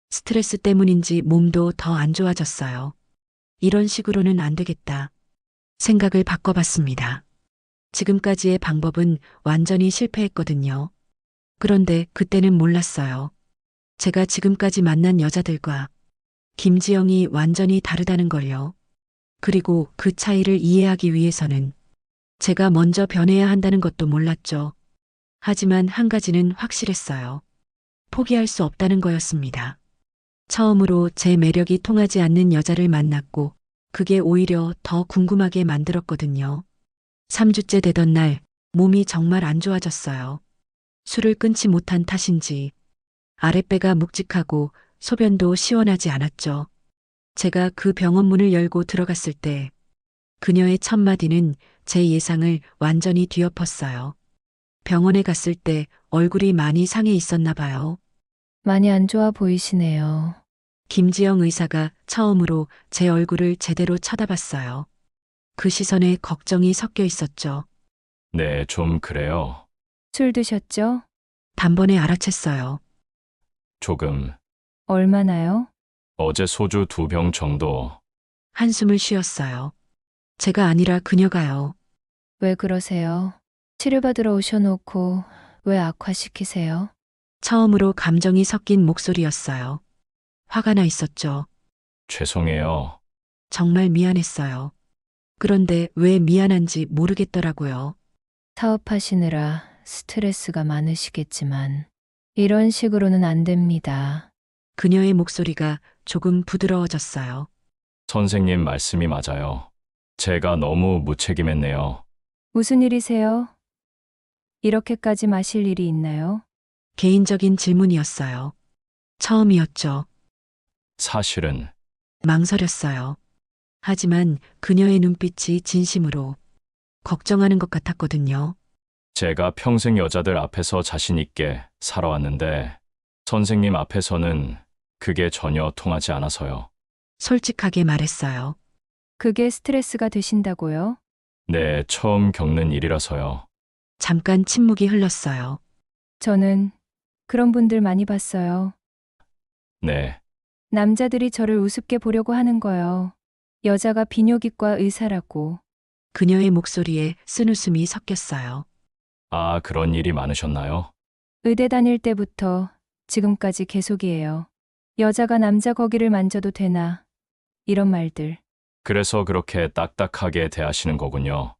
스트레스 때문인지 몸도 더 안 좋아졌어요. 이런 식으로는 안 되겠다. 생각을 바꿔봤습니다. 지금까지의 방법은 완전히 실패했거든요. 그런데 그때는 몰랐어요. 제가 지금까지 만난 여자들과 김지영이 완전히 다르다는 걸요. 그리고 그 차이를 이해하기 위해서는 제가 먼저 변해야 한다는 것도 몰랐죠. 하지만 한 가지는 확실했어요. 포기할 수 없다는 거였습니다. 처음으로 제 매력이 통하지 않는 여자를 만났고 그게 오히려 더 궁금하게 만들었거든요. 3주째 되던 날 몸이 정말 안 좋아졌어요. 술을 끊지 못한 탓인지 아랫배가 묵직하고 소변도 시원하지 않았죠. 제가 그 병원 문을 열고 들어갔을 때 그녀의 첫마디는 제 예상을 완전히 뒤엎었어요. 병원에 갔을 때 얼굴이 많이 상해 있었나 봐요. 많이 안 좋아 보이시네요. 김지영 의사가 처음으로 제 얼굴을 제대로 쳐다봤어요. 그 시선에 걱정이 섞여 있었죠. 네, 좀 그래요. 술 드셨죠? 단번에 알아챘어요. 조금. 얼마나요? 어제 소주 2병 정도. 한숨을 쉬었어요. 제가 아니라 그녀가요. 왜 그러세요? 치료받으러 오셔놓고 왜 악화시키세요? 처음으로 감정이 섞인 목소리였어요. 화가 나 있었죠. 죄송해요. 정말 미안했어요. 그런데 왜 미안한지 모르겠더라고요. 사업하시느라 스트레스가 많으시겠지만 이런 식으로는 안 됩니다. 그녀의 목소리가 조금 부드러워졌어요. 선생님 말씀이 맞아요. 제가 너무 무책임했네요. 무슨 일이세요? 이렇게까지 마실 일이 있나요? 개인적인 질문이었어요. 처음이었죠. 사실은 망설였어요. 하지만 그녀의 눈빛이 진심으로 걱정하는 것 같았거든요. 제가 평생 여자들 앞에서 자신 있게 살아왔는데 선생님 앞에서는 그게 전혀 통하지 않아서요. 솔직하게 말했어요. 그게 스트레스가 되신다고요? 네, 처음 겪는 일이라서요. 잠깐 침묵이 흘렀어요. 저는 그런 분들 많이 봤어요. 네, 남자들이 저를 우습게 보려고 하는 거요. 여자가 비뇨기과 의사라고. 그녀의 목소리에 쓴웃음이 섞였어요. 아, 그런 일이 많으셨나요? 의대 다닐 때부터 지금까지 계속이에요. 여자가 남자 거기를 만져도 되나? 이런 말들. 그래서 그렇게 딱딱하게 대하시는 거군요.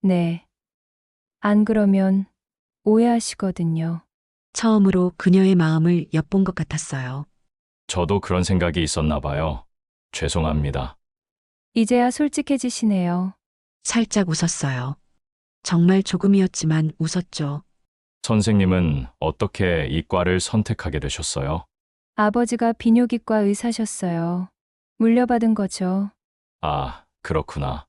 네. 안 그러면 오해하시거든요. 처음으로 그녀의 마음을 엿본 것 같았어요. 저도 그런 생각이 있었나 봐요. 죄송합니다. 이제야 솔직해지시네요. 살짝 웃었어요. 정말 조금이었지만 웃었죠. 선생님은 어떻게 이과를 선택하게 되셨어요? 아버지가 비뇨기과 의사셨어요. 물려받은 거죠. 아, 그렇구나.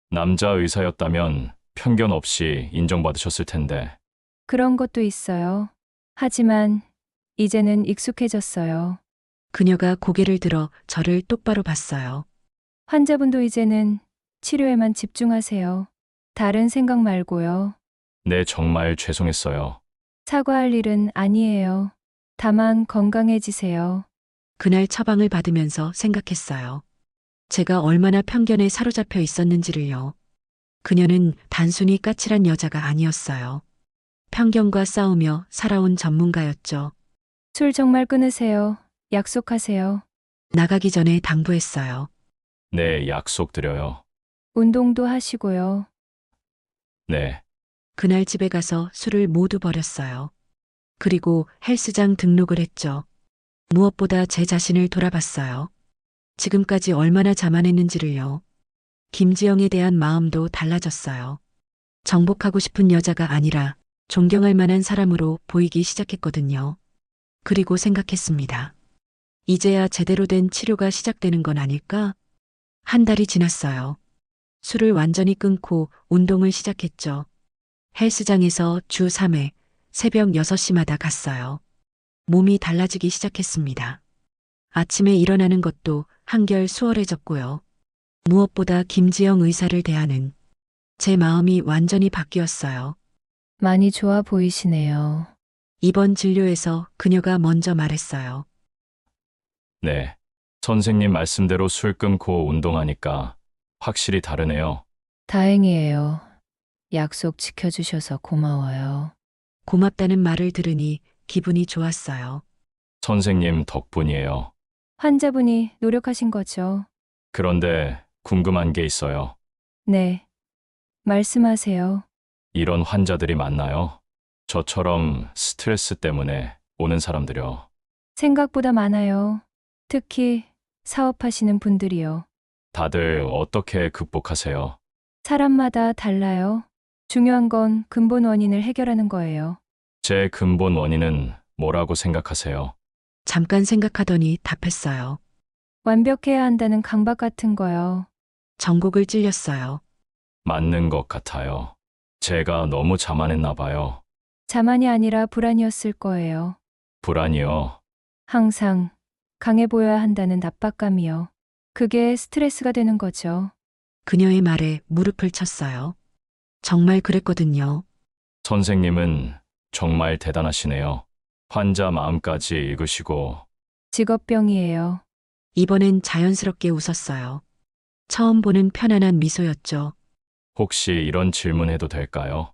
남자 의사였다면 편견 없이 인정받으셨을 텐데. 그런 것도 있어요. 하지만 이제는 익숙해졌어요. 그녀가 고개를 들어 저를 똑바로 봤어요. 환자분도 이제는 치료에만 집중하세요. 다른 생각 말고요. 네, 정말 죄송했어요. 사과할 일은 아니에요. 다만 건강해지세요. 그날 처방을 받으면서 생각했어요. 제가 얼마나 편견에 사로잡혀 있었는지를요. 그녀는 단순히 까칠한 여자가 아니었어요. 편견과 싸우며 살아온 전문가였죠. 술 정말 끊으세요. 약속하세요. 나가기 전에 당부했어요. 네, 약속드려요. 운동도 하시고요. 네, 그날 집에 가서 술을 모두 버렸어요. 그리고 헬스장 등록을 했죠. 무엇보다 제 자신을 돌아봤어요. 지금까지 얼마나 자만했는지를요. 김지영에 대한 마음도 달라졌어요. 정복하고 싶은 여자가 아니라 존경할 만한 사람으로 보이기 시작했거든요. 그리고 생각했습니다. 이제야 제대로 된 치료가 시작되는 건 아닐까? 한 달이 지났어요. 술을 완전히 끊고 운동을 시작했죠. 헬스장에서 주 3회 새벽 6시마다 갔어요. 몸이 달라지기 시작했습니다. 아침에 일어나는 것도 한결 수월해졌고요. 무엇보다 김지영 의사를 대하는 제 마음이 완전히 바뀌었어요. 많이 좋아 보이시네요. 이번 진료에서 그녀가 먼저 말했어요. 네. 선생님 말씀대로 술 끊고 운동하니까 확실히 다르네요. 다행이에요. 약속 지켜주셔서 고마워요. 고맙다는 말을 들으니 기분이 좋았어요. 선생님 덕분이에요. 환자분이 노력하신 거죠? 그런데 궁금한 게 있어요. 네. 말씀하세요. 이런 환자들이 많나요? 저처럼 스트레스 때문에 오는 사람들요. 생각보다 많아요. 특히 사업하시는 분들이요. 다들 어떻게 극복하세요? 사람마다 달라요. 중요한 건 근본 원인을 해결하는 거예요. 제 근본 원인은 뭐라고 생각하세요? 잠깐 생각하더니 답했어요. 완벽해야 한다는 강박 같은 거요. 전곡을 찔렸어요. 맞는 것 같아요. 제가 너무 자만했나 봐요. 자만이 아니라 불안이었을 거예요. 불안이요. 항상 강해 보여야 한다는 압박감이요. 그게 스트레스가 되는 거죠. 그녀의 말에 무릎을 쳤어요. 정말 그랬거든요. 선생님은 정말 대단하시네요. 환자 마음까지 읽으시고 직업병이에요. 이번엔 자연스럽게 웃었어요. 처음 보는 편안한 미소였죠. 혹시 이런 질문해도 될까요?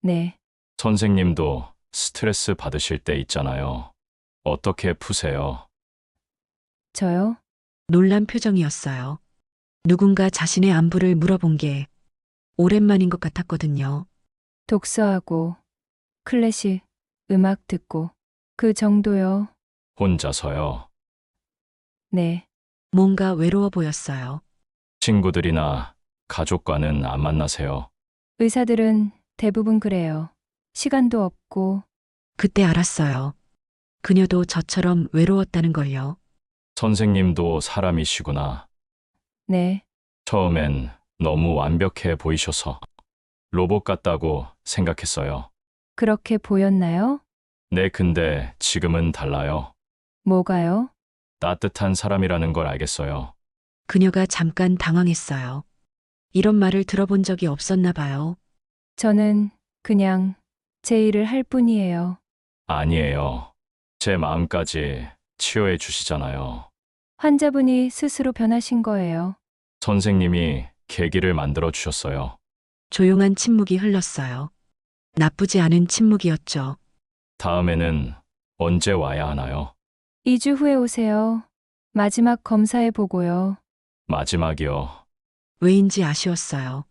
네. 선생님도 스트레스 받으실 때 있잖아요. 어떻게 푸세요? 저요? 놀란 표정이었어요. 누군가 자신의 안부를 물어본 게 오랜만인 것 같았거든요. 독서하고 클래식 음악 듣고 그 정도요. 혼자서요. 네. 뭔가 외로워 보였어요. 친구들이나 가족과는 안 만나세요. 의사들은 대부분 그래요. 시간도 없고 그때 알았어요. 그녀도 저처럼 외로웠다는 걸요. 선생님도 사람이시구나. 네. 처음엔 너무 완벽해 보이셔서 로봇 같다고 생각했어요. 그렇게 보였나요? 네, 근데 지금은 달라요. 뭐가요? 따뜻한 사람이라는 걸 알겠어요. 그녀가 잠깐 당황했어요. 이런 말을 들어본 적이 없었나 봐요. 저는 그냥 제 일을 할 뿐이에요. 아니에요. 제 마음까지 치유해 주시잖아요. 환자분이 스스로 변하신 거예요. 선생님이 계기를 만들어 주셨어요. 조용한 침묵이 흘렀어요. 나쁘지 않은 침묵이었죠. 다음에는 언제 와야 하나요? 2주 후에 오세요. 마지막 검사해 보고요. 마지막이요. 왜인지 아쉬웠어요.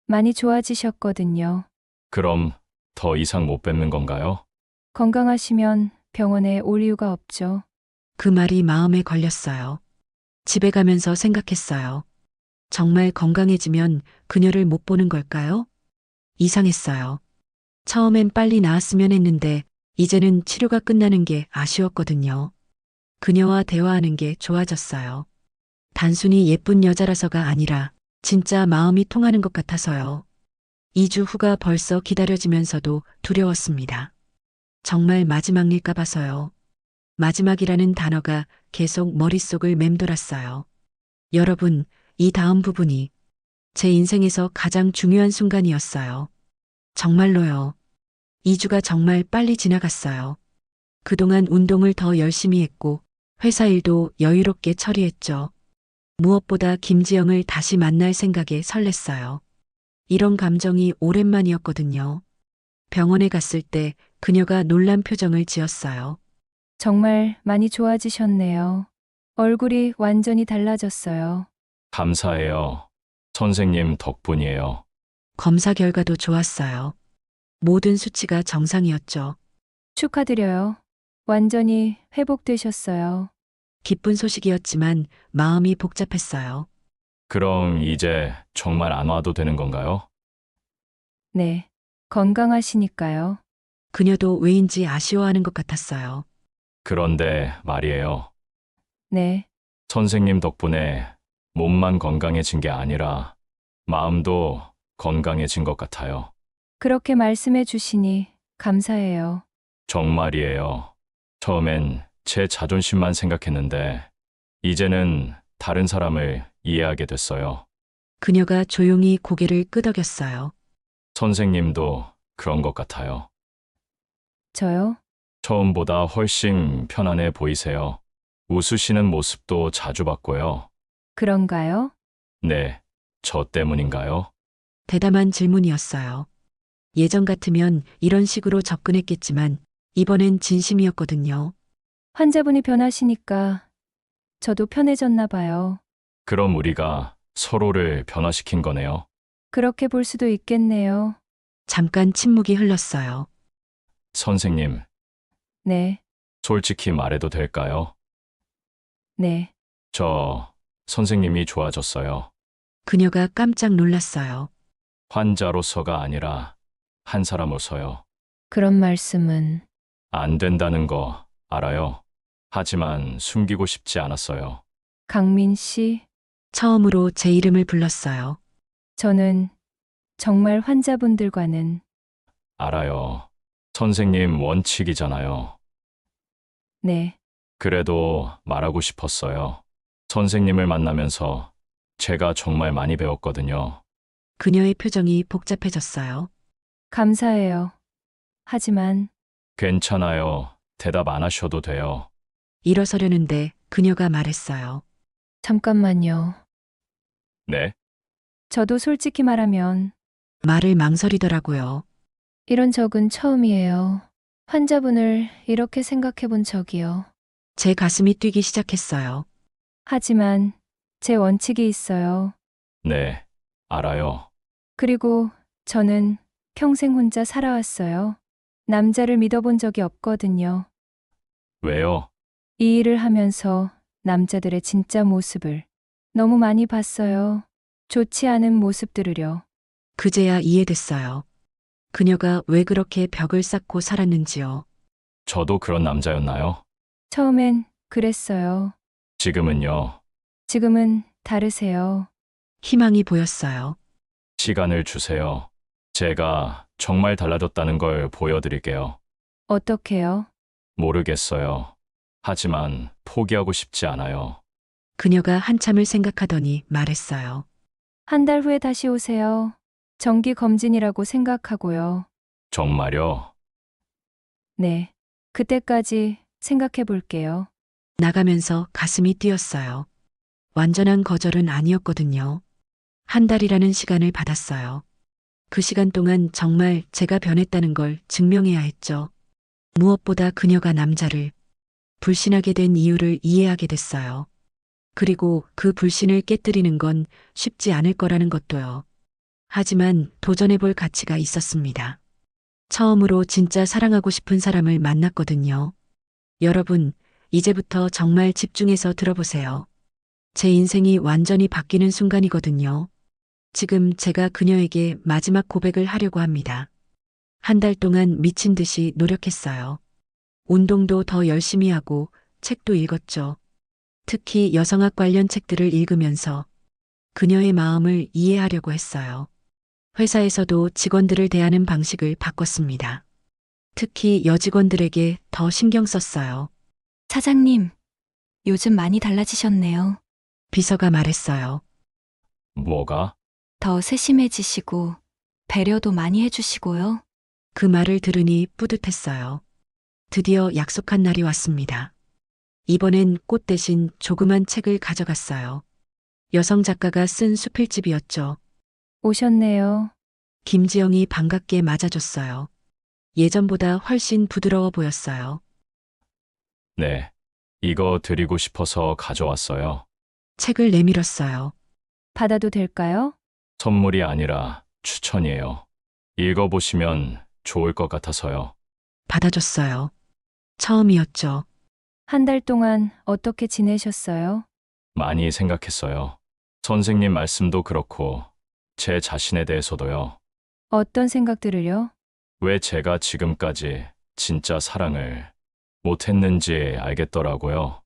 많이 좋아지셨거든요. 그럼 더 이상 못 뵙는 건가요? 건강하시면 병원에 올 이유가 없죠. 그 말이 마음에 걸렸어요. 집에 가면서 생각했어요. 정말 건강해지면 그녀를 못 보는 걸까요? 이상했어요. 처음엔 빨리 나았으면 했는데 이제는 치료가 끝나는 게 아쉬웠거든요. 그녀와 대화하는 게 좋아졌어요. 단순히 예쁜 여자라서가 아니라 진짜 마음이 통하는 것 같아서요. 2주 후가 벌써 기다려지면서도 두려웠습니다. 정말 마지막일까 봐서요. 마지막이라는 단어가 계속 머릿속을 맴돌았어요. 여러분, 이 다음 부분이 제 인생에서 가장 중요한 순간이었어요. 정말로요. 2주가 정말 빨리 지나갔어요. 그동안 운동을 더 열심히 했고 회사 일도 여유롭게 처리했죠. 무엇보다 김지영을 다시 만날 생각에 설렜어요. 이런 감정이 오랜만이었거든요. 병원에 갔을 때 그녀가 놀란 표정을 지었어요. 정말 많이 좋아지셨네요. 얼굴이 완전히 달라졌어요. 감사해요. 선생님 덕분이에요. 검사 결과도 좋았어요. 모든 수치가 정상이었죠. 축하드려요. 완전히 회복되셨어요. 기쁜 소식이었지만 마음이 복잡했어요. 그럼 이제 정말 안 와도 되는 건가요? 네. 건강하시니까요. 그녀도 왜인지 아쉬워하는 것 같았어요. 그런데 말이에요. 네. 선생님 덕분에 몸만 건강해진 게 아니라 마음도 건강해진 것 같아요. 그렇게 말씀해 주시니 감사해요. 정말이에요. 처음엔 제 자존심만 생각했는데 이제는 다른 사람을 이해하게 됐어요. 그녀가 조용히 고개를 끄덕였어요. 선생님도 그런 것 같아요. 저요? 처음보다 훨씬 편안해 보이세요. 웃으시는 모습도 자주 봤고요. 그런가요? 네, 저 때문인가요? 대담한 질문이었어요. 예전 같으면 이런 식으로 접근했겠지만 이번엔 진심이었거든요. 환자분이 변하시니까 저도 편해졌나 봐요. 그럼 우리가 서로를 변화시킨 거네요. 그렇게 볼 수도 있겠네요. 잠깐 침묵이 흘렀어요. 선생님, 네, 솔직히 말해도 될까요? 네. 저 선생님이 좋아졌어요. 그녀가 깜짝 놀랐어요. 환자로서가 아니라 한 사람으로서요. 그런 말씀은 안 된다는 거 알아요. 하지만 숨기고 싶지 않았어요. 강민 씨, 처음으로 제 이름을 불렀어요. 저는 정말 환자분들과는 알아요. 선생님 원칙이잖아요. 네, 그래도 말하고 싶었어요. 선생님을 만나면서 제가 정말 많이 배웠거든요. 그녀의 표정이 복잡해졌어요. 감사해요. 하지만 괜찮아요. 대답 안 하셔도 돼요. 일어서려는데 그녀가 말했어요. 잠깐만요. 네? 저도 솔직히 말하면 말을 망설이더라고요. 이런 적은 처음이에요. 환자분을 이렇게 생각해 본 적이요. 제 가슴이 뛰기 시작했어요. 하지만 제 원칙이 있어요. 네, 알아요. 그리고 저는 평생 혼자 살아왔어요. 남자를 믿어본 적이 없거든요. 왜요? 이 일을 하면서 남자들의 진짜 모습을 너무 많이 봤어요. 좋지 않은 모습들을요. 그제야 이해됐어요. 그녀가 왜 그렇게 벽을 쌓고 살았는지요. 저도 그런 남자였나요? 처음엔 그랬어요. 지금은요. 지금은 다르세요. 희망이 보였어요. 시간을 주세요. 제가 정말 달라졌다는 걸 보여드릴게요. 어떻게요? 모르겠어요. 하지만 포기하고 싶지 않아요. 그녀가 한참을 생각하더니 말했어요. 한 달 후에 다시 오세요. 정기 검진이라고 생각하고요. 정말요? 네. 그때까지 생각해 볼게요. 나가면서 가슴이 뛰었어요. 완전한 거절은 아니었거든요. 한 달이라는 시간을 받았어요. 그 시간 동안 정말 제가 변했다는 걸 증명해야 했죠. 무엇보다 그녀가 남자를 불신하게 된 이유를 이해하게 됐어요. 그리고 그 불신을 깨뜨리는 건 쉽지 않을 거라는 것도요. 하지만 도전해볼 가치가 있었습니다. 처음으로 진짜 사랑하고 싶은 사람을 만났거든요. 여러분, 이제부터 정말 집중해서 들어보세요. 제 인생이 완전히 바뀌는 순간이거든요. 지금 제가 그녀에게 마지막 고백을 하려고 합니다. 한 달 동안 미친 듯이 노력했어요. 운동도 더 열심히 하고 책도 읽었죠. 특히 여성학 관련 책들을 읽으면서 그녀의 마음을 이해하려고 했어요. 회사에서도 직원들을 대하는 방식을 바꿨습니다. 특히 여직원들에게 더 신경 썼어요. 사장님, 요즘 많이 달라지셨네요. 비서가 말했어요. 뭐가? 더 세심해지시고 배려도 많이 해주시고요. 그 말을 들으니 뿌듯했어요. 드디어 약속한 날이 왔습니다. 이번엔 꽃 대신 조그만 책을 가져갔어요. 여성 작가가 쓴 수필집이었죠. 오셨네요. 김지영이 반갑게 맞아줬어요. 예전보다 훨씬 부드러워 보였어요. 네. 이거 드리고 싶어서 가져왔어요. 책을 내밀었어요. 받아도 될까요? 선물이 아니라 추천이에요. 읽어보시면 좋을 것 같아서요. 받아줬어요. 처음이었죠. 한 달 동안 어떻게 지내셨어요? 많이 생각했어요. 선생님 말씀도 그렇고 제 자신에 대해서도요. 어떤 생각들을요? 왜 제가 지금까지 진짜 사랑을 못했는지 알겠더라고요.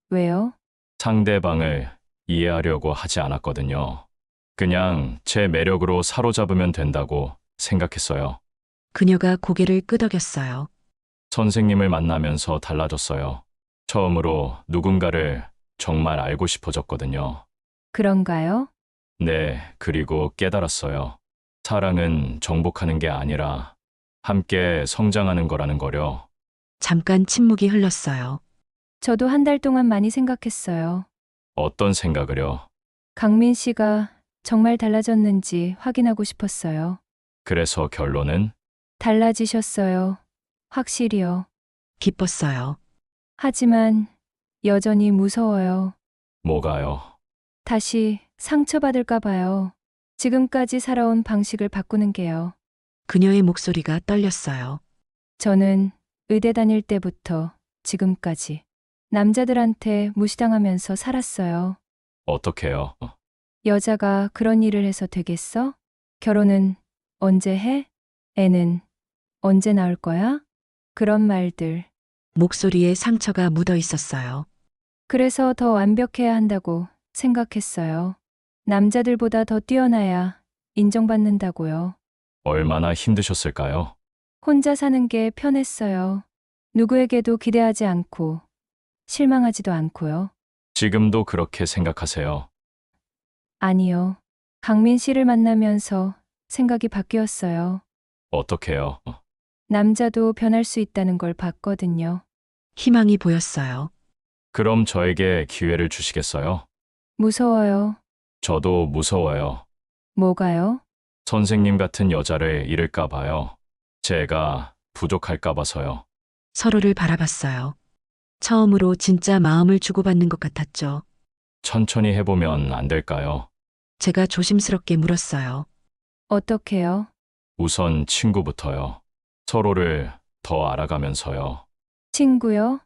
왜요? 상대방을 이해하려고 하지 않았거든요. 그냥 제 매력으로 사로잡으면 된다고 생각했어요. 그녀가 고개를 끄덕였어요. 선생님을 만나면서 달라졌어요. 처음으로 누군가를 정말 알고 싶어졌거든요. 그런가요? 네, 그리고 깨달았어요. 사랑은 정복하는 게 아니라 함께 성장하는 거라는 거요. 잠깐 침묵이 흘렀어요. 저도 한 달 동안 많이 생각했어요. 어떤 생각을요? 강민 씨가 정말 달라졌는지 확인하고 싶었어요. 그래서 결론은 달라지셨어요. 확실히요. 기뻤어요. 하지만 여전히 무서워요. 뭐가요? 다시 상처받을까 봐요. 지금까지 살아온 방식을 바꾸는 게요. 그녀의 목소리가 떨렸어요. 저는 의대 다닐 때부터 지금까지 남자들한테 무시당하면서 살았어요. 어떻게요? 여자가 그런 일을 해서 되겠어? 결혼은 언제 해? 애는 언제 낳을 거야? 그런 말들. 목소리에 상처가 묻어 있었어요. 그래서 더 완벽해야 한다고 생각했어요. 남자들보다 더 뛰어나야 인정받는다고요. 얼마나 힘드셨을까요? 혼자 사는 게 편했어요. 누구에게도 기대하지 않고 실망하지도 않고요. 지금도 그렇게 생각하세요. 아니요. 강민 씨를 만나면서 생각이 바뀌었어요. 어떻게요? 남자도 변할 수 있다는 걸 봤거든요. 희망이 보였어요. 그럼 저에게 기회를 주시겠어요? 무서워요. 저도 무서워요. 뭐가요? 선생님 같은 여자를 잃을까 봐요. 제가 부족할까 봐서요. 서로를 바라봤어요. 처음으로 진짜 마음을 주고받는 것 같았죠. 천천히 해보면 안 될까요? 제가 조심스럽게 물었어요. 어떻게요? 우선 친구부터요. 서로를 더 알아가면서요. 친구요?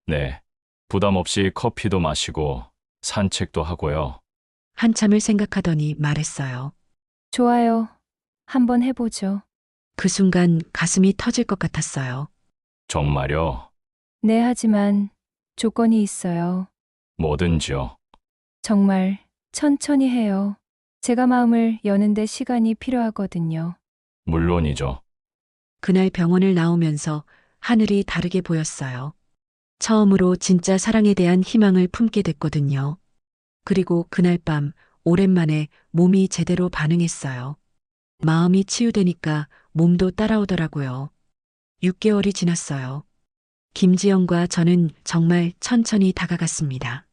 네. 부담 없이 커피도 마시고 산책도 하고요. 한참을 생각하더니 말했어요. 좋아요. 한번 해보죠. 그 순간 가슴이 터질 것 같았어요. 정말요? 네, 하지만 조건이 있어요. 뭐든지요. 정말 천천히 해요. 제가 마음을 여는데 시간이 필요하거든요. 물론이죠. 그날 병원을 나오면서 하늘이 다르게 보였어요. 처음으로 진짜 사랑에 대한 희망을 품게 됐거든요. 그리고 그날 밤 오랜만에 몸이 제대로 반응했어요. 마음이 치유되니까 몸도 따라오더라고요. 6개월이 지났어요. 김지영과 저는 정말 천천히 다가갔습니다.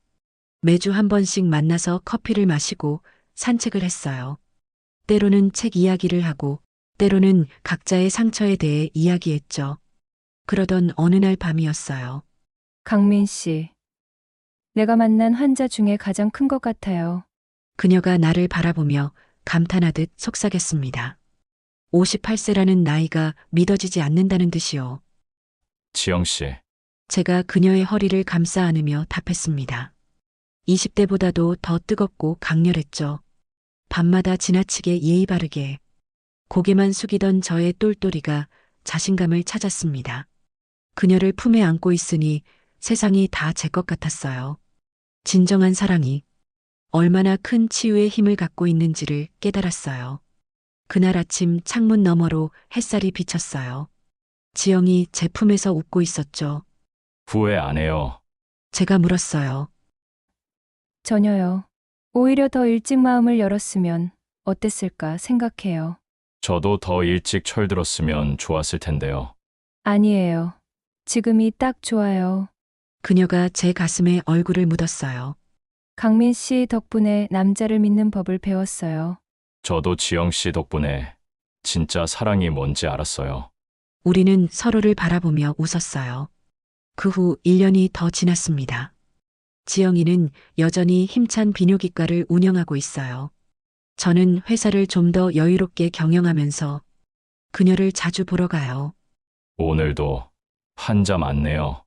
매주 한 번씩 만나서 커피를 마시고 산책을 했어요. 때로는 책 이야기를 하고 때로는 각자의 상처에 대해 이야기했죠. 그러던 어느 날 밤이었어요. 강민 씨. 내가 만난 환자 중에 가장 큰 것 같아요. 그녀가 나를 바라보며 감탄하듯 속삭였습니다. 58세라는 나이가 믿어지지 않는다는 듯이요. 지영 씨, 제가 그녀의 허리를 감싸 안으며 답했습니다. 20대보다도 더 뜨겁고 강렬했죠. 밤마다 지나치게 예의 바르게 고개만 숙이던 저의 똘똘이가 자신감을 찾았습니다. 그녀를 품에 안고 있으니 세상이 다 제 것 같았어요. 진정한 사랑이 얼마나 큰 치유의 힘을 갖고 있는지를 깨달았어요. 그날 아침 창문 너머로 햇살이 비쳤어요. 지영이 제 품에서 웃고 있었죠. 후회 안 해요. 제가 물었어요. 전혀요. 오히려 더 일찍 마음을 열었으면 어땠을까 생각해요. 저도 더 일찍 철들었으면 좋았을 텐데요. 아니에요. 지금이 딱 좋아요. 그녀가 제 가슴에 얼굴을 묻었어요. 강민 씨 덕분에 남자를 믿는 법을 배웠어요. 저도 지영 씨 덕분에 진짜 사랑이 뭔지 알았어요. 우리는 서로를 바라보며 웃었어요. 그 후 1년이 더 지났습니다. 지영이는 여전히 힘찬 비뇨기과를 운영하고 있어요. 저는 회사를 좀 더 여유롭게 경영하면서 그녀를 자주 보러 가요. 오늘도 환자 많네요.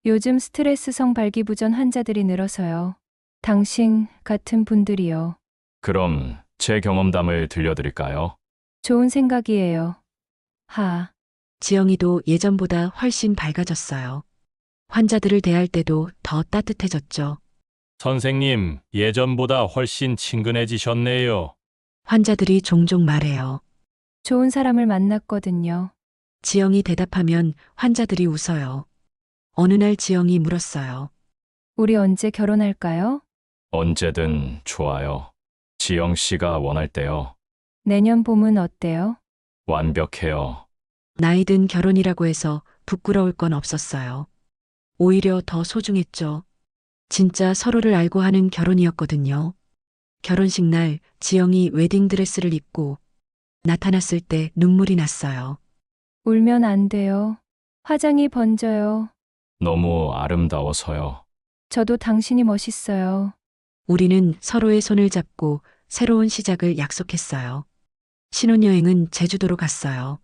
요즘 스트레스성 발기부전 환자들이 늘어서요. 당신 같은 분들이요. 그럼 제 경험담을 들려드릴까요? 좋은 생각이에요. 지영이도 예전보다 훨씬 밝아졌어요. 환자들을 대할 때도 더 따뜻해졌죠. 선생님, 예전보다 훨씬 친근해지셨네요. 환자들이 종종 말해요. 좋은 사람을 만났거든요. 지영이 대답하면 환자들이 웃어요. 어느 날 지영이 물었어요. 우리 언제 결혼할까요? 언제든 좋아요. 지영 씨가 원할 때요. 내년 봄은 어때요? 완벽해요. 나이든 결혼이라고 해서 부끄러울 건 없었어요. 오히려 더 소중했죠. 진짜 서로를 알고 하는 결혼이었거든요. 결혼식 날 지영이 웨딩드레스를 입고 나타났을 때 눈물이 났어요. 울면 안 돼요. 화장이 번져요. 너무 아름다워서요. 저도 당신이 멋있어요. 우리는 서로의 손을 잡고 새로운 시작을 약속했어요. 신혼여행은 제주도로 갔어요.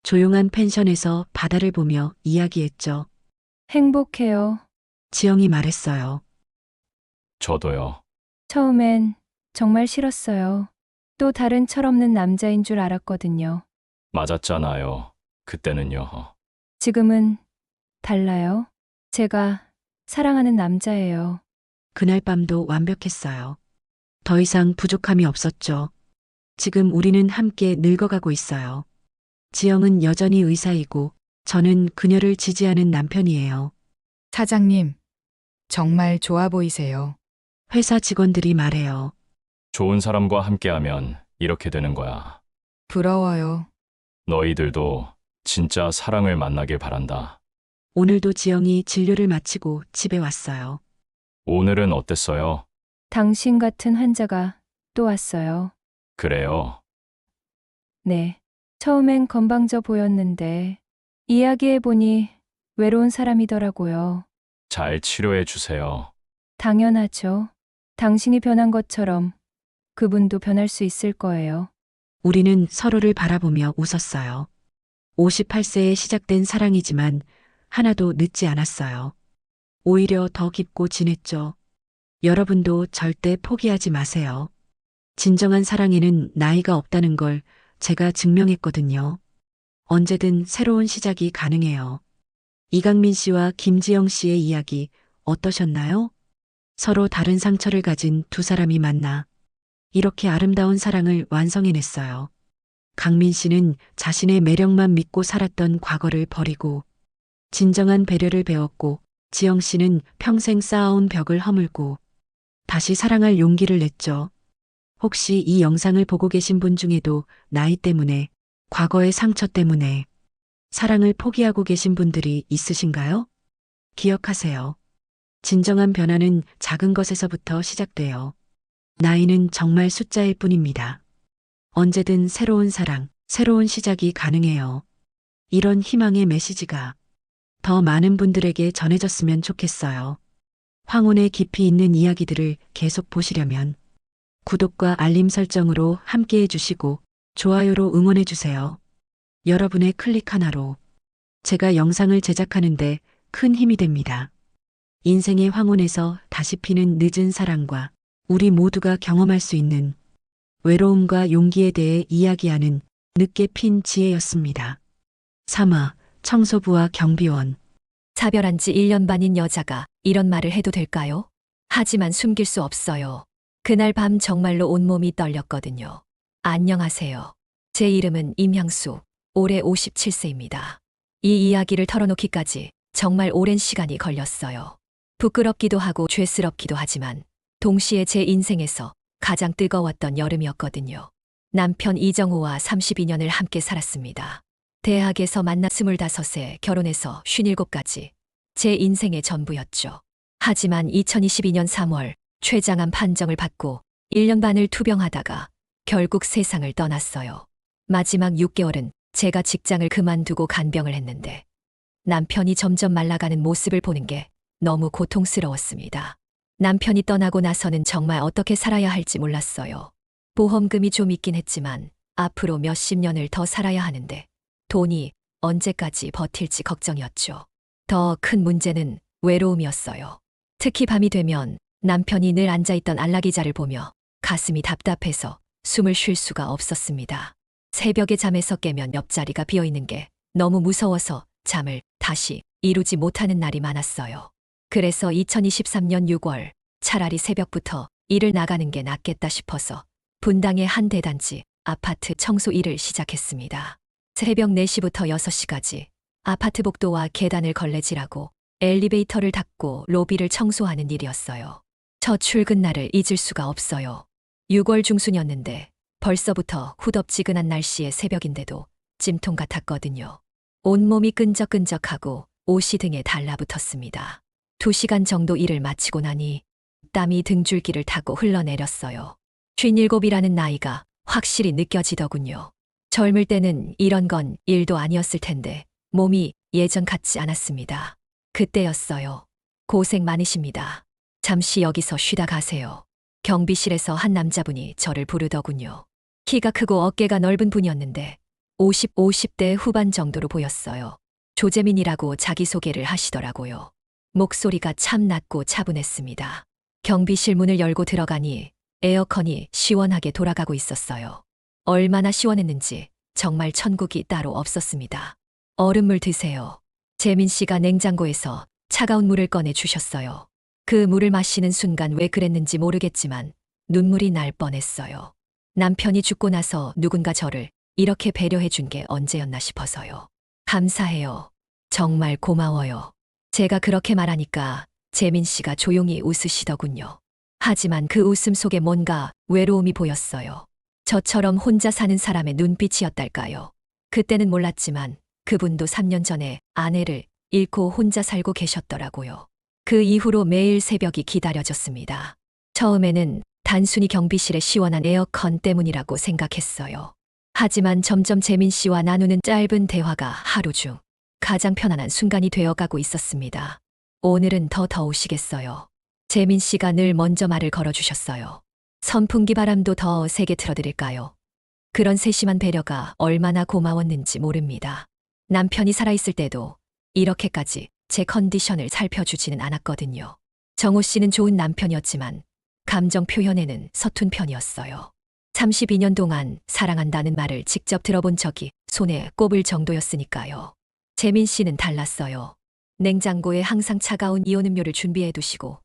조용한 펜션에서 바다를 보며 이야기했죠. 행복해요. 지영이 말했어요. 저도요. 처음엔 정말 싫었어요. 또 다른 철없는 남자인 줄 알았거든요. 맞았잖아요. 그때는요. 지금은 달라요. 제가 사랑하는 남자예요. 그날 밤도 완벽했어요. 더 이상 부족함이 없었죠. 지금 우리는 함께 늙어가고 있어요. 지영은 여전히 의사이고 저는 그녀를 지지하는 남편이에요. 사장님, 정말 좋아 보이세요. 회사 직원들이 말해요. 좋은 사람과 함께하면 이렇게 되는 거야. 부러워요. 너희들도 진짜 사랑을 만나길 바란다. 오늘도 지영이 진료를 마치고 집에 왔어요. 오늘은 어땠어요? 당신 같은 환자가 또 왔어요. 그래요. 네. 처음엔 건방져 보였는데 이야기해보니 외로운 사람이더라고요. 잘 치료해 주세요. 당연하죠. 당신이 변한 것처럼 그분도 변할 수 있을 거예요. 우리는 서로를 바라보며 웃었어요. 58세에 시작된 사랑이지만 하나도 늦지 않았어요. 오히려 더 깊고 진했죠. 여러분도 절대 포기하지 마세요. 진정한 사랑에는 나이가 없다는 걸 제가 증명했거든요. 언제든 새로운 시작이 가능해요. 이강민 씨와 김지영 씨의 이야기 어떠셨나요? 서로 다른 상처를 가진 두 사람이 만나 이렇게 아름다운 사랑을 완성해냈어요. 강민 씨는 자신의 매력만 믿고 살았던 과거를 버리고 진정한 배려를 배웠고 지영 씨는 평생 쌓아온 벽을 허물고 다시 사랑할 용기를 냈죠. 혹시 이 영상을 보고 계신 분 중에도 나이 때문에, 과거의 상처 때문에 사랑을 포기하고 계신 분들이 있으신가요? 기억하세요. 진정한 변화는 작은 것에서부터 시작돼요. 나이는 정말 숫자일 뿐입니다. 언제든 새로운 사랑, 새로운 시작이 가능해요. 이런 희망의 메시지가 더 많은 분들에게 전해졌으면 좋겠어요. 황혼의 깊이 있는 이야기들을 계속 보시려면 구독과 알림 설정으로 함께 해주시고 좋아요로 응원해주세요. 여러분의 클릭 하나로 제가 영상을 제작하는데 큰 힘이 됩니다. 인생의 황혼에서 다시 피는 늦은 사랑과 우리 모두가 경험할 수 있는 외로움과 용기에 대해 이야기하는 늦게 핀 지혜였습니다. 3화 청소부와 경비원. 사별한 지 1년 반인 여자가 이런 말을 해도 될까요? 하지만 숨길 수 없어요. 그날 밤 정말로 온몸이 떨렸거든요. 안녕하세요. 제 이름은 임향수, 올해 57세입니다. 이 이야기를 털어놓기까지 정말 오랜 시간이 걸렸어요. 부끄럽기도 하고 죄스럽기도 하지만 동시에 제 인생에서 가장 뜨거웠던 여름이었거든요. 남편 이정호와 32년을 함께 살았습니다. 대학에서 만나 25세, 결혼해서 57까지 제 인생의 전부였죠. 하지만 2022년 3월 췌장암 판정을 받고 1년 반을 투병하다가 결국 세상을 떠났어요. 마지막 6개월은 제가 직장을 그만두고 간병을 했는데 남편이 점점 말라가는 모습을 보는 게 너무 고통스러웠습니다. 남편이 떠나고 나서는 정말 어떻게 살아야 할지 몰랐어요. 보험금이 좀 있긴 했지만 앞으로 몇십 년을 더 살아야 하는데 돈이 언제까지 버틸지 걱정이었죠. 더 큰 문제는 외로움이었어요. 특히 밤이 되면 남편이 늘 앉아있던 안락의자를 보며 가슴이 답답해서 숨을 쉴 수가 없었습니다. 새벽에 잠에서 깨면 옆자리가 비어있는 게 너무 무서워서 잠을 다시 이루지 못하는 날이 많았어요. 그래서 2023년 6월 차라리 새벽부터 일을 나가는 게 낫겠다 싶어서 분당의 한 대단지 아파트 청소 일을 시작했습니다. 새벽 4시부터 6시까지 아파트 복도와 계단을 걸레질하고 엘리베이터를 닦고 로비를 청소하는 일이었어요. 첫 출근 날을 잊을 수가 없어요. 6월 중순이었는데 벌써부터 후덥지근한 날씨의 새벽인데도 찜통 같았거든요. 온몸이 끈적끈적하고 옷이 등에 달라붙었습니다. 2시간 정도 일을 마치고 나니 땀이 등줄기를 타고 흘러내렸어요. 57이라는 나이가 확실히 느껴지더군요. 젊을 때는 이런 건 일도 아니었을 텐데 몸이 예전 같지 않았습니다. 그때였어요. 고생 많으십니다. 잠시 여기서 쉬다 가세요. 경비실에서 한 남자분이 저를 부르더군요. 키가 크고 어깨가 넓은 분이었는데 50대 후반 정도로 보였어요. 조재민이라고 자기소개를 하시더라고요. 목소리가 참 낮고 차분했습니다. 경비실 문을 열고 들어가니 에어컨이 시원하게 돌아가고 있었어요. 얼마나 시원했는지 정말 천국이 따로 없었습니다. 얼음물 드세요. 재민 씨가 냉장고에서 차가운 물을 꺼내 주셨어요. 그 물을 마시는 순간 왜 그랬는지 모르겠지만 눈물이 날 뻔했어요. 남편이 죽고 나서 누군가 저를 이렇게 배려해 준 게 언제였나 싶어서요. 감사해요. 정말 고마워요. 제가 그렇게 말하니까 재민 씨가 조용히 웃으시더군요. 하지만 그 웃음 속에 뭔가 외로움이 보였어요. 저처럼 혼자 사는 사람의 눈빛이었달까요. 그때는 몰랐지만 그분도 3년 전에 아내를 잃고 혼자 살고 계셨더라고요. 그 이후로 매일 새벽이 기다려졌습니다. 처음에는 단순히 경비실의 시원한 에어컨 때문이라고 생각했어요. 하지만 점점 재민 씨와 나누는 짧은 대화가 하루 중 가장 편안한 순간이 되어가고 있었습니다. 오늘은 더 더우시겠어요. 재민 씨가 늘 먼저 말을 걸어주셨어요. 선풍기 바람도 더 세게 틀어드릴까요? 그런 세심한 배려가 얼마나 고마웠는지 모릅니다. 남편이 살아있을 때도 이렇게까지 제 컨디션을 살펴주지는 않았거든요. 정호 씨는 좋은 남편이었지만 감정 표현에는 서툰 편이었어요. 32년 동안 사랑한다는 말을 직접 들어본 적이 손에 꼽을 정도였으니까요. 재민 씨는 달랐어요. 냉장고에 항상 차가운 이온 음료를 준비해 두시고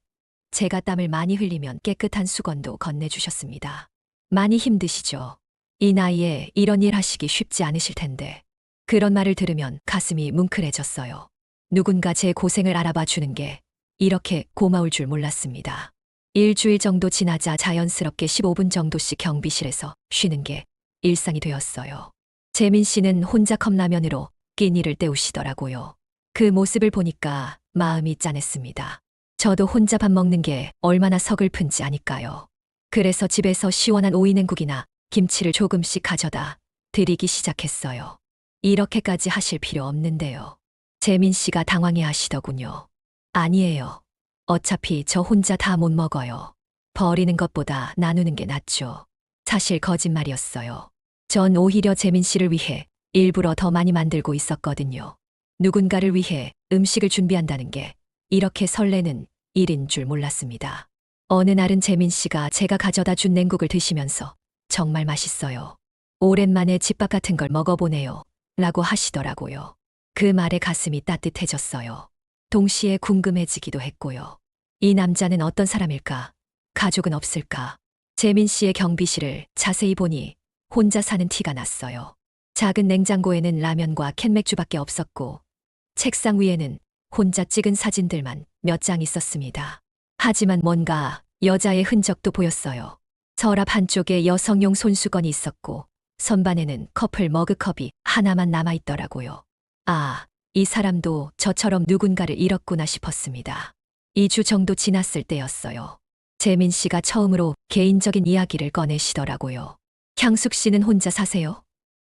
제가 땀을 많이 흘리면 깨끗한 수건도 건네주셨습니다. 많이 힘드시죠? 이 나이에 이런 일 하시기 쉽지 않으실 텐데 그런 말을 들으면 가슴이 뭉클해졌어요. 누군가 제 고생을 알아봐 주는 게 이렇게 고마울 줄 몰랐습니다. 일주일 정도 지나자 자연스럽게 15분 정도씩 경비실에서 쉬는 게 일상이 되었어요. 재민 씨는 혼자 컵라면으로 끼니를 때우시더라고요. 그 모습을 보니까 마음이 짠했습니다. 저도 혼자 밥 먹는 게 얼마나 서글픈지 아니까요. 그래서 집에서 시원한 오이냉국이나 김치를 조금씩 가져다 드리기 시작했어요. 이렇게까지 하실 필요 없는데요. 재민 씨가 당황해 하시더군요. 아니에요. 어차피 저 혼자 다 못 먹어요. 버리는 것보다 나누는 게 낫죠. 사실 거짓말이었어요. 전 오히려 재민 씨를 위해 일부러 더 많이 만들고 있었거든요. 누군가를 위해 음식을 준비한다는 게 이렇게 설레는 일인 줄 몰랐습니다. 어느 날은 재민 씨가 제가 가져다 준 냉국을 드시면서 정말 맛있어요. 오랜만에 집밥 같은 걸 먹어보네요. 라고 하시더라고요. 그 말에 가슴이 따뜻해졌어요. 동시에 궁금해지기도 했고요. 이 남자는 어떤 사람일까? 가족은 없을까? 재민 씨의 경비실을 자세히 보니 혼자 사는 티가 났어요. 작은 냉장고에는 라면과 캔맥주밖에 없었고 책상 위에는 혼자 찍은 사진들만 몇 장 있었습니다. 하지만 뭔가 여자의 흔적도 보였어요. 서랍 한쪽에 여성용 손수건이 있었고 선반에는 커플 머그컵이 하나만 남아있더라고요. 아, 이 사람도 저처럼 누군가를 잃었구나 싶었습니다. 2주 정도 지났을 때였어요. 재민 씨가 처음으로 개인적인 이야기를 꺼내시더라고요. 향숙 씨는 혼자 사세요?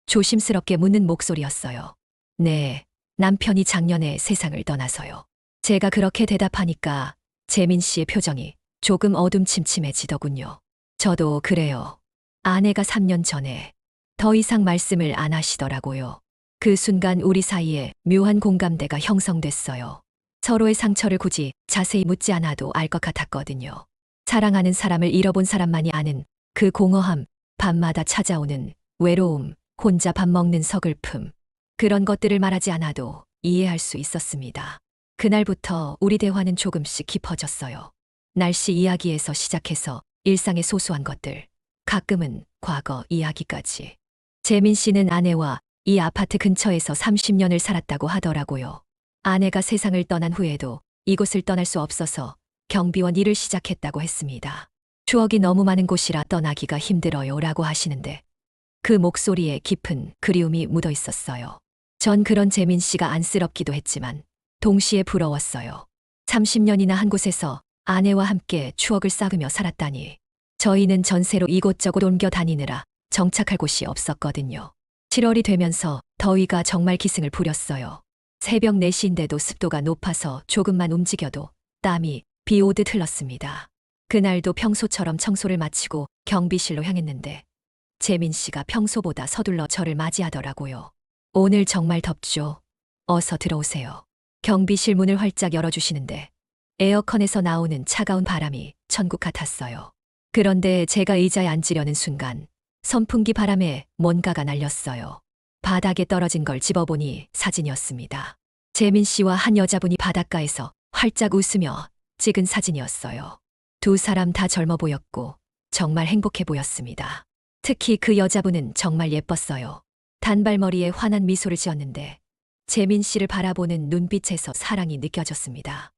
조심스럽게 묻는 목소리였어요. 네, 남편이 작년에 세상을 떠나서요. 제가 그렇게 대답하니까 재민 씨의 표정이 조금 어둠침침해지더군요. 저도 그래요. 아내가 3년 전에 더 이상 말씀을 안 하시더라고요. 그 순간 우리 사이에 묘한 공감대가 형성됐어요. 서로의 상처를 굳이 자세히 묻지 않아도 알 것 같았거든요. 사랑하는 사람을 잃어본 사람만이 아는 그 공허함, 밤마다 찾아오는 외로움, 혼자 밥 먹는 서글픔. 그런 것들을 말하지 않아도 이해할 수 있었습니다. 그날부터 우리 대화는 조금씩 깊어졌어요. 날씨 이야기에서 시작해서 일상의 소소한 것들, 가끔은 과거 이야기까지. 재민 씨는 아내와 이 아파트 근처에서 30년을 살았다고 하더라고요. 아내가 세상을 떠난 후에도 이곳을 떠날 수 없어서 경비원 일을 시작했다고 했습니다. 추억이 너무 많은 곳이라 떠나기가 힘들어요 라고 하시는데 그 목소리에 깊은 그리움이 묻어 있었어요. 전 그런 재민 씨가 안쓰럽기도 했지만 동시에 부러웠어요. 30년이나 한 곳에서 아내와 함께 추억을 쌓으며 살았다니. 저희는 전세로 이곳저곳 옮겨 다니느라 정착할 곳이 없었거든요. 7월이 되면서 더위가 정말 기승을 부렸어요. 새벽 4시인데도 습도가 높아서 조금만 움직여도 땀이 비 오듯 흘렀습니다. 그날도 평소처럼 청소를 마치고 경비실로 향했는데 재민 씨가 평소보다 서둘러 저를 맞이하더라고요. 오늘 정말 덥죠? 어서 들어오세요. 경비실 문을 활짝 열어주시는데 에어컨에서 나오는 차가운 바람이 천국 같았어요. 그런데 제가 의자에 앉으려는 순간 선풍기 바람에 뭔가가 날렸어요. 바닥에 떨어진 걸 집어보니 사진이었습니다. 재민 씨와 한 여자분이 바닷가에서 활짝 웃으며 찍은 사진이었어요. 두 사람 다 젊어 보였고 정말 행복해 보였습니다. 특히 그 여자분은 정말 예뻤어요. 단발머리에 환한 미소를 지었는데 재민 씨를 바라보는 눈빛에서 사랑이 느껴졌습니다.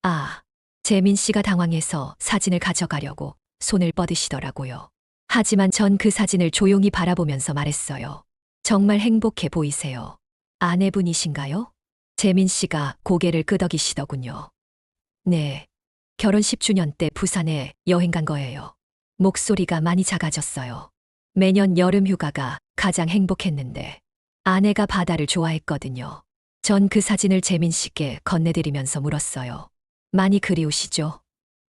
아, 재민 씨가 당황해서 사진을 가져가려고 손을 뻗으시더라고요. 하지만 전 그 사진을 조용히 바라보면서 말했어요. 정말 행복해 보이세요. 아내분이신가요? 재민 씨가 고개를 끄덕이시더군요. 네, 결혼 10주년 때 부산에 여행 간 거예요. 목소리가 많이 작아졌어요. 매년 여름 휴가가 가장 행복했는데 아내가 바다를 좋아했거든요. 전 그 사진을 재민 씨께 건네드리면서 물었어요. 많이 그리우시죠?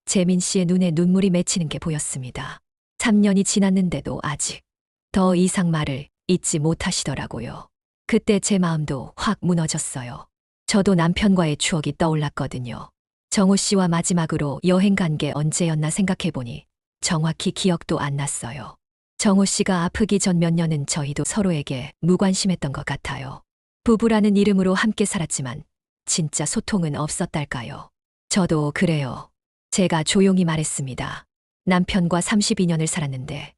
재민 씨의 눈에 눈물이 맺히는 게 보였습니다. 3년이 지났는데도 아직 더 이상 말을 잊지 못하시더라고요. 그때 제 마음도 확 무너졌어요. 저도 남편과의 추억이 떠올랐거든요. 정호 씨와 마지막으로 여행 간 게 언제였나 생각해보니 정확히 기억도 안 났어요. 정호 씨가 아프기 전 몇 년은 저희도 서로에게 무관심했던 것 같아요. 부부라는 이름으로 함께 살았지만 진짜 소통은 없었달까요? 저도 그래요. 제가 조용히 말했습니다. 남편과 32년을 살았는데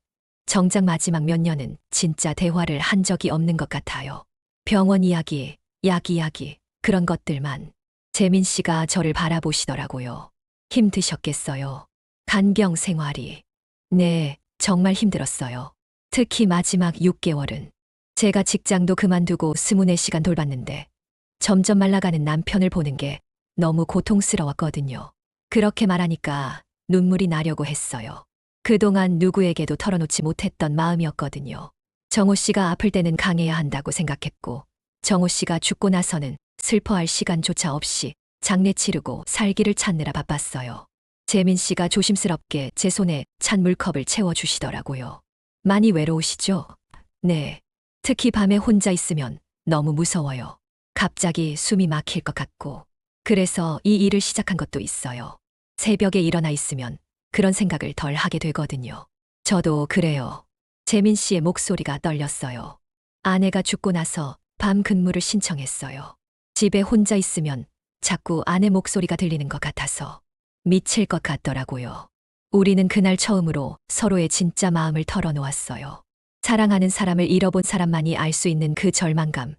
정작 마지막 몇 년은 진짜 대화를 한 적이 없는 것 같아요. 병원 이야기, 약 이야기, 그런 것들만. 재민 씨가 저를 바라보시더라고요. 힘드셨겠어요. 간경 생활이. 네, 정말 힘들었어요. 특히 마지막 6개월은. 제가 직장도 그만두고 24시간 돌봤는데 점점 말라가는 남편을 보는 게 너무 고통스러웠거든요. 그렇게 말하니까 눈물이 나려고 했어요. 그동안 누구에게도 털어놓지 못했던 마음이었거든요. 정호 씨가 아플 때는 강해야 한다고 생각했고 정호 씨가 죽고 나서는 슬퍼할 시간조차 없이 장례 치르고 살기를 찾느라 바빴어요. 재민 씨가 조심스럽게 제 손에 찬 물컵을 채워주시더라고요. 많이 외로우시죠? 네. 특히 밤에 혼자 있으면 너무 무서워요. 갑자기 숨이 막힐 것 같고. 그래서 이 일을 시작한 것도 있어요. 새벽에 일어나 있으면 그런 생각을 덜 하게 되거든요. 저도 그래요. 재민 씨의 목소리가 떨렸어요. 아내가 죽고 나서 밤 근무를 신청했어요. 집에 혼자 있으면 자꾸 아내 목소리가 들리는 것 같아서 미칠 것 같더라고요. 우리는 그날 처음으로 서로의 진짜 마음을 털어놓았어요. 사랑하는 사람을 잃어본 사람만이 알 수 있는 그 절망감,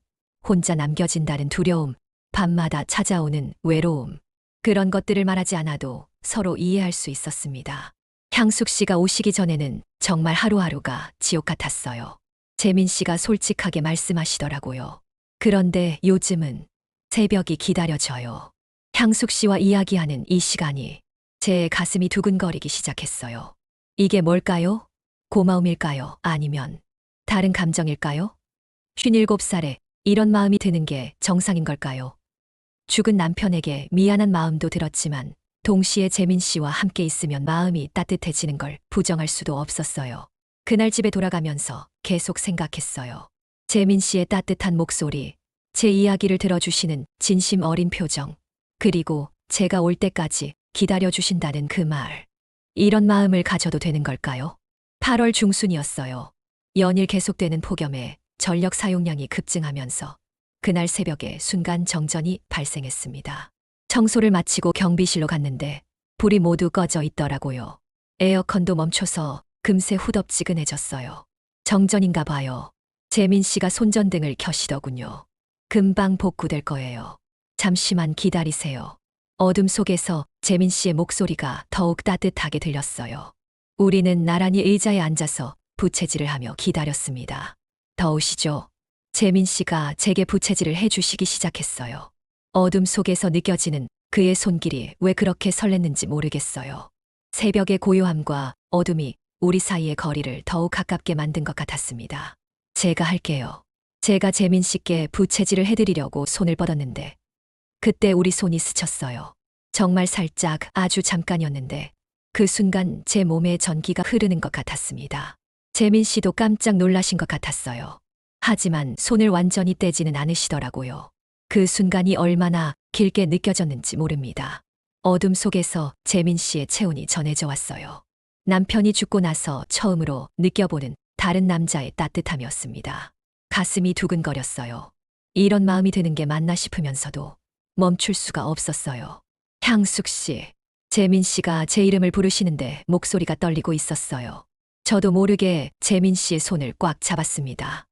혼자 남겨진다는 두려움, 밤마다 찾아오는 외로움. 그런 것들을 말하지 않아도 서로 이해할 수 있었습니다. 향숙 씨가 오시기 전에는 정말 하루하루가 지옥 같았어요. 재민 씨가 솔직하게 말씀하시더라고요. 그런데 요즘은 새벽이 기다려져요. 향숙 씨와 이야기하는 이 시간이 제 가슴이 두근거리기 시작했어요. 이게 뭘까요? 고마움일까요? 아니면 다른 감정일까요? 57살에 이런 마음이 드는 게 정상인 걸까요? 죽은 남편에게 미안한 마음도 들었지만 동시에 재민 씨와 함께 있으면 마음이 따뜻해지는 걸 부정할 수도 없었어요. 그날 집에 돌아가면서 계속 생각했어요. 재민 씨의 따뜻한 목소리, 제 이야기를 들어주시는 진심 어린 표정, 그리고 제가 올 때까지 기다려주신다는 그 말. 이런 마음을 가져도 되는 걸까요? 8월 중순이었어요. 연일 계속되는 폭염에 전력 사용량이 급증하면서 그날 새벽에 순간 정전이 발생했습니다. 청소를 마치고 경비실로 갔는데 불이 모두 꺼져 있더라고요. 에어컨도 멈춰서 금세 후덥지근해졌어요. 정전인가 봐요. 재민 씨가 손전등을 켜시더군요. 금방 복구될 거예요. 잠시만 기다리세요. 어둠 속에서 재민 씨의 목소리가 더욱 따뜻하게 들렸어요. 우리는 나란히 의자에 앉아서 부채질을 하며 기다렸습니다. 더우시죠? 재민 씨가 제게 부채질을 해주시기 시작했어요. 어둠 속에서 느껴지는 그의 손길이 왜 그렇게 설렜는지 모르겠어요. 새벽의 고요함과 어둠이 우리 사이의 거리를 더욱 가깝게 만든 것 같았습니다. 제가 할게요. 제가 재민 씨께 부채질을 해드리려고 손을 뻗었는데 그때 우리 손이 스쳤어요. 정말 살짝, 아주 잠깐이었는데 그 순간 제 몸에 전기가 흐르는 것 같았습니다. 재민 씨도 깜짝 놀라신 것 같았어요. 하지만 손을 완전히 떼지는 않으시더라고요. 그 순간이 얼마나 길게 느껴졌는지 모릅니다. 어둠 속에서 재민 씨의 체온이 전해져 왔어요. 남편이 죽고 나서 처음으로 느껴보는 다른 남자의 따뜻함이었습니다. 가슴이 두근거렸어요. 이런 마음이 드는 게 맞나 싶으면서도 멈출 수가 없었어요. 향숙 씨, 재민 씨가 제 이름을 부르시는데 목소리가 떨리고 있었어요. 저도 모르게 재민 씨의 손을 꽉 잡았습니다.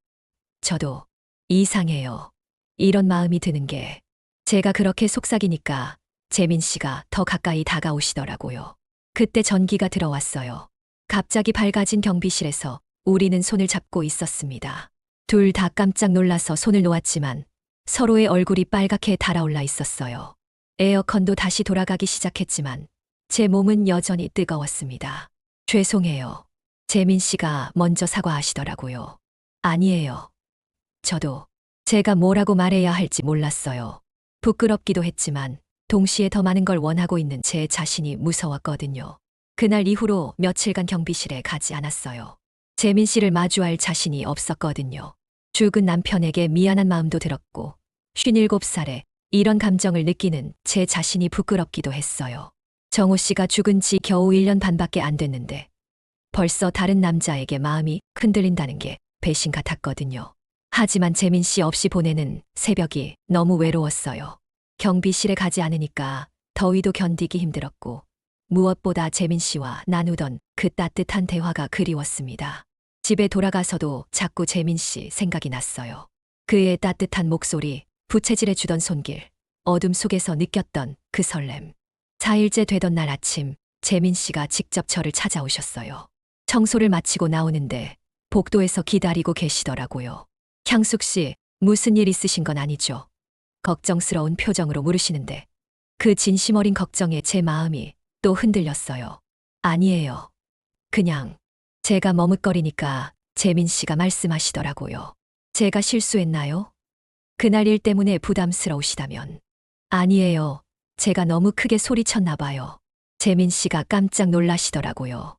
저도 이상해요. 이런 마음이 드는 게 제가 그렇게 속삭이니까 재민 씨가 더 가까이 다가오시더라고요. 그때 전기가 들어왔어요. 갑자기 밝아진 경비실에서 우리는 손을 잡고 있었습니다. 둘 다 깜짝 놀라서 손을 놓았지만 서로의 얼굴이 빨갛게 달아올라 있었어요. 에어컨도 다시 돌아가기 시작했지만 제 몸은 여전히 뜨거웠습니다. 죄송해요. 재민 씨가 먼저 사과하시더라고요. 아니에요. 저도 제가 뭐라고 말해야 할지 몰랐어요. 부끄럽기도 했지만 동시에 더 많은 걸 원하고 있는 제 자신이 무서웠거든요. 그날 이후로 며칠간 경비실에 가지 않았어요. 재민 씨를 마주할 자신이 없었거든요. 죽은 남편에게 미안한 마음도 들었고 57살에 이런 감정을 느끼는 제 자신이 부끄럽기도 했어요. 정호 씨가 죽은 지 겨우 1년 반밖에 안 됐는데 벌써 다른 남자에게 마음이 흔들린다는 게 배신 같았거든요. 하지만 재민 씨 없이 보내는 새벽이 너무 외로웠어요. 경비실에 가지 않으니까 더위도 견디기 힘들었고 무엇보다 재민 씨와 나누던 그 따뜻한 대화가 그리웠습니다. 집에 돌아가서도 자꾸 재민 씨 생각이 났어요. 그의 따뜻한 목소리, 부채질해주던 손길, 어둠 속에서 느꼈던 그 설렘. 4일째 되던 날 아침, 재민 씨가 직접 저를 찾아오셨어요. 청소를 마치고 나오는데 복도에서 기다리고 계시더라고요. 향숙 씨, 무슨 일 있으신 건 아니죠? 걱정스러운 표정으로 물으시는데 그 진심 어린 걱정에 제 마음이 또 흔들렸어요. 아니에요. 그냥 제가 머뭇거리니까 재민 씨가 말씀하시더라고요. 제가 실수했나요? 그날 일 때문에 부담스러우시다면. 아니에요. 제가 너무 크게 소리쳤나 봐요. 재민 씨가 깜짝 놀라시더라고요.